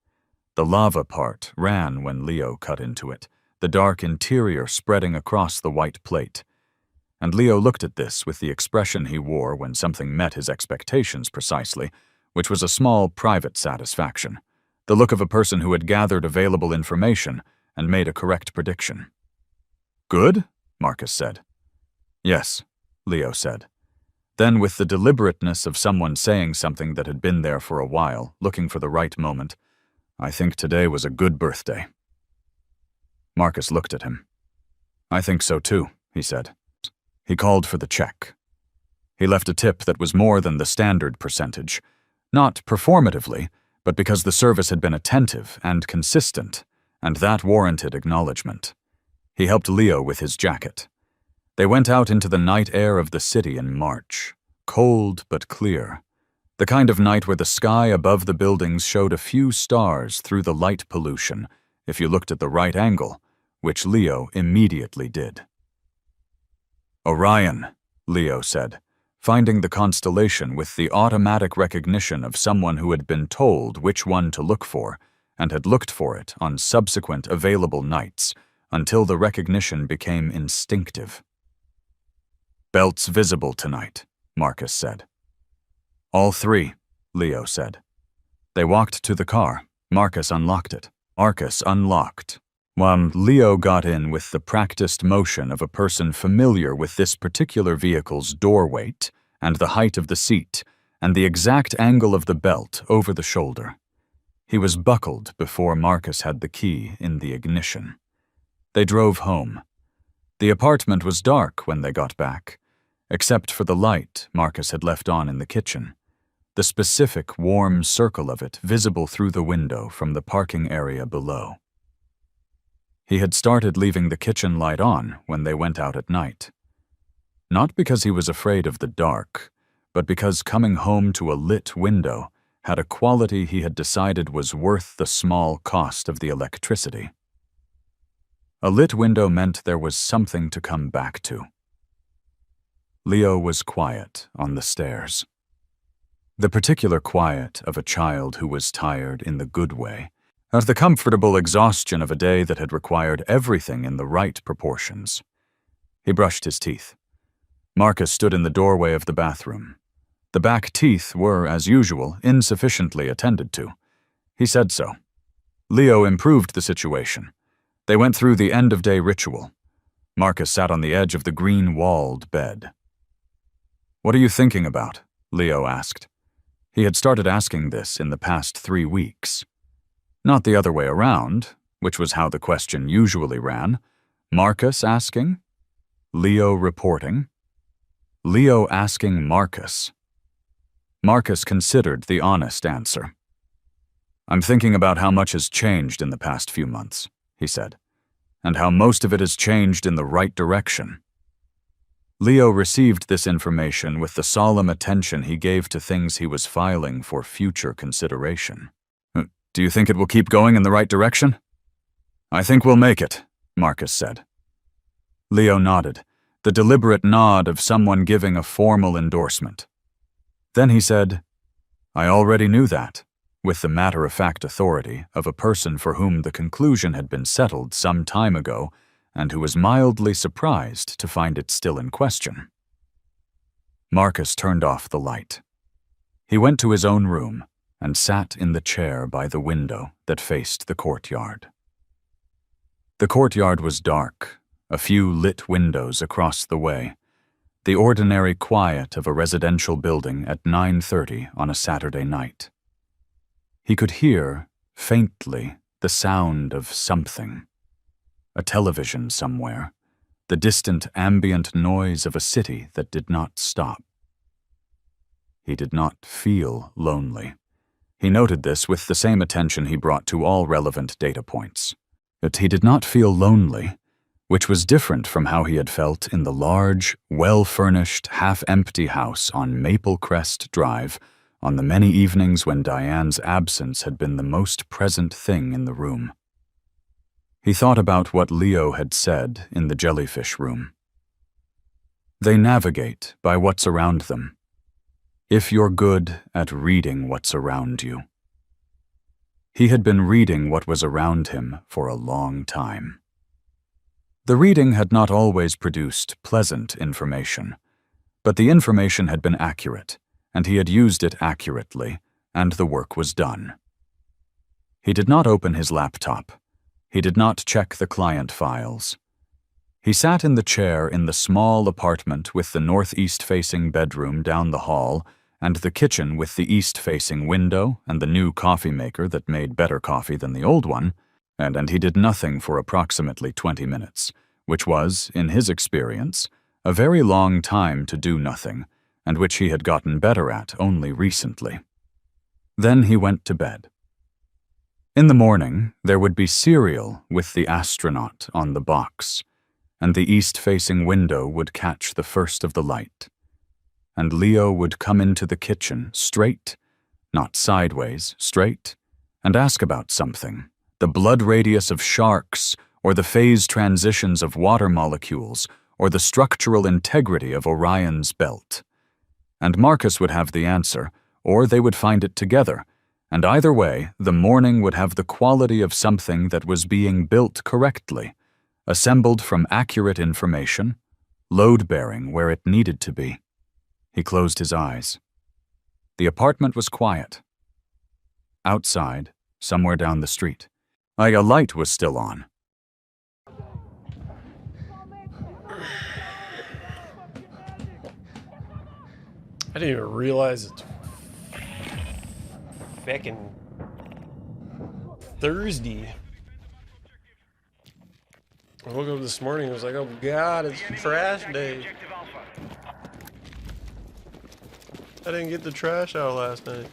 The lava part ran when Leo cut into it, the dark interior spreading across the white plate. And Leo looked at this with the expression he wore when something met his expectations precisely, which was a small private satisfaction, the look of a person who had gathered available information and made a correct prediction. "Good?" Marcus said. "Yes," Leo said. Then, with the deliberateness of someone saying something that had been there for a while, looking for the right moment, "I think today was a good birthday." Marcus looked at him. "I think so too," he said. He called for the check. He left a tip that was more than the standard percentage, not performatively, but because the service had been attentive and consistent, and that warranted acknowledgement. He helped Leo with his jacket. They went out into the night air of the city in March, cold but clear, the kind of night where the sky above the buildings showed a few stars through the light pollution, if you looked at the right angle, which Leo immediately did. "Orion," Leo said, finding the constellation with the automatic recognition of someone who had been told which one to look for and had looked for it on subsequent available nights until the recognition became instinctive. "Belts visible tonight," Marcus said. "All 3, Leo said. They walked to the car. Marcus unlocked it. Marcus unlocked. While Leo got in with the practiced motion of a person familiar with this particular vehicle's door weight and the height of the seat and the exact angle of the belt over the shoulder. He was buckled before Marcus had the key in the ignition. They drove home. The apartment was dark when they got back, except for the light Marcus had left on in the kitchen, the specific warm circle of it visible through the window from the parking area below. He had started leaving the kitchen light on when they went out at night. Not because he was afraid of the dark, but because coming home to a lit window had a quality he had decided was worth the small cost of the electricity. A lit window meant there was something to come back to. Leo was quiet on the stairs. The particular quiet of a child who was tired in the good way, At the comfortable exhaustion of a day that had required everything in the right proportions. He brushed his teeth. Marcus stood in the doorway of the bathroom. The back teeth were, as usual, insufficiently attended to. He said so. Leo improved the situation. They went through the end-of-day ritual. Marcus sat on the edge of the green-walled bed. "What are you thinking about?" Leo asked. He had started asking this in the past 3 weeks. Not the other way around, which was how the question usually ran. Marcus asking? Leo reporting? Leo asking Marcus. Marcus considered the honest answer. "I'm thinking about how much has changed in the past few months," he said, "and how most of it has changed in the right direction." Leo received this information with the solemn attention he gave to things he was filing for future consideration. "Do you think it will keep going in the right direction?" "I think we'll make it," Marcus said. Leo nodded, the deliberate nod of someone giving a formal endorsement. Then he said, "I already knew that," with the matter-of-fact authority of a person for whom the conclusion had been settled some time ago and who was mildly surprised to find it still in question. Marcus turned off the light. He went to his own room and sat in the chair by the window that faced the courtyard. The courtyard was dark, a few lit windows across the way, the ordinary quiet of a residential building at 9:30 on a Saturday night. He could hear, faintly, the sound of something. A television somewhere, the distant ambient noise of a city that did not stop. He did not feel lonely. He noted this with the same attention he brought to all relevant data points. But he did not feel lonely, which was different from how he had felt in the large, well-furnished, half-empty house on Maple Crest Drive on the many evenings when Diane's absence had been the most present thing in the room. He thought about what Leo had said in the jellyfish room. They navigate by what's around them, if you're good at reading what's around you. He had been reading what was around him for a long time. The reading had not always produced pleasant information, but the information had been accurate, and he had used it accurately, and the work was done. He did not open his laptop. He did not check the client files. He sat in the chair in the small apartment with the northeast-facing bedroom down the hall and the kitchen with the east-facing window and the new coffee maker that made better coffee than the old one, and he did nothing for approximately 20 minutes, which was, in his experience, a very long time to do nothing, and which he had gotten better at only recently. Then he went to bed. In the morning, there would be cereal with the astronaut on the box, and the east-facing window would catch the first of the light. And Leo would come into the kitchen straight, not sideways, straight, and ask about something, the blood radius of sharks, or the phase transitions of water molecules, or the structural integrity of Orion's belt. And Marcus would have the answer, or they would find it together, and either way, the morning would have the quality of something that was being built correctly, assembled from accurate information, load-bearing where it needed to be. He closed his eyes. The apartment was quiet. Outside, somewhere down the street, a light was still on. I didn't even realize it's fucking Thursday. I woke up this morning and was like, oh God, it's trash day. I didn't get the trash out last night.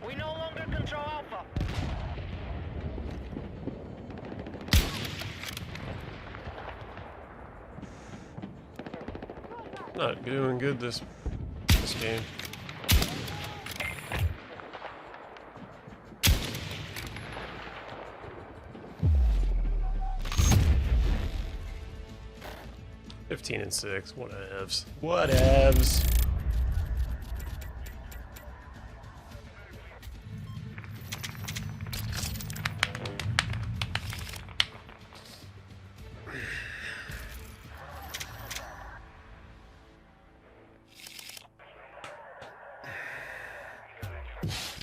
We no longer control Alpha. Not doing good this game. 15 and 6. Whatevs. Whatevs.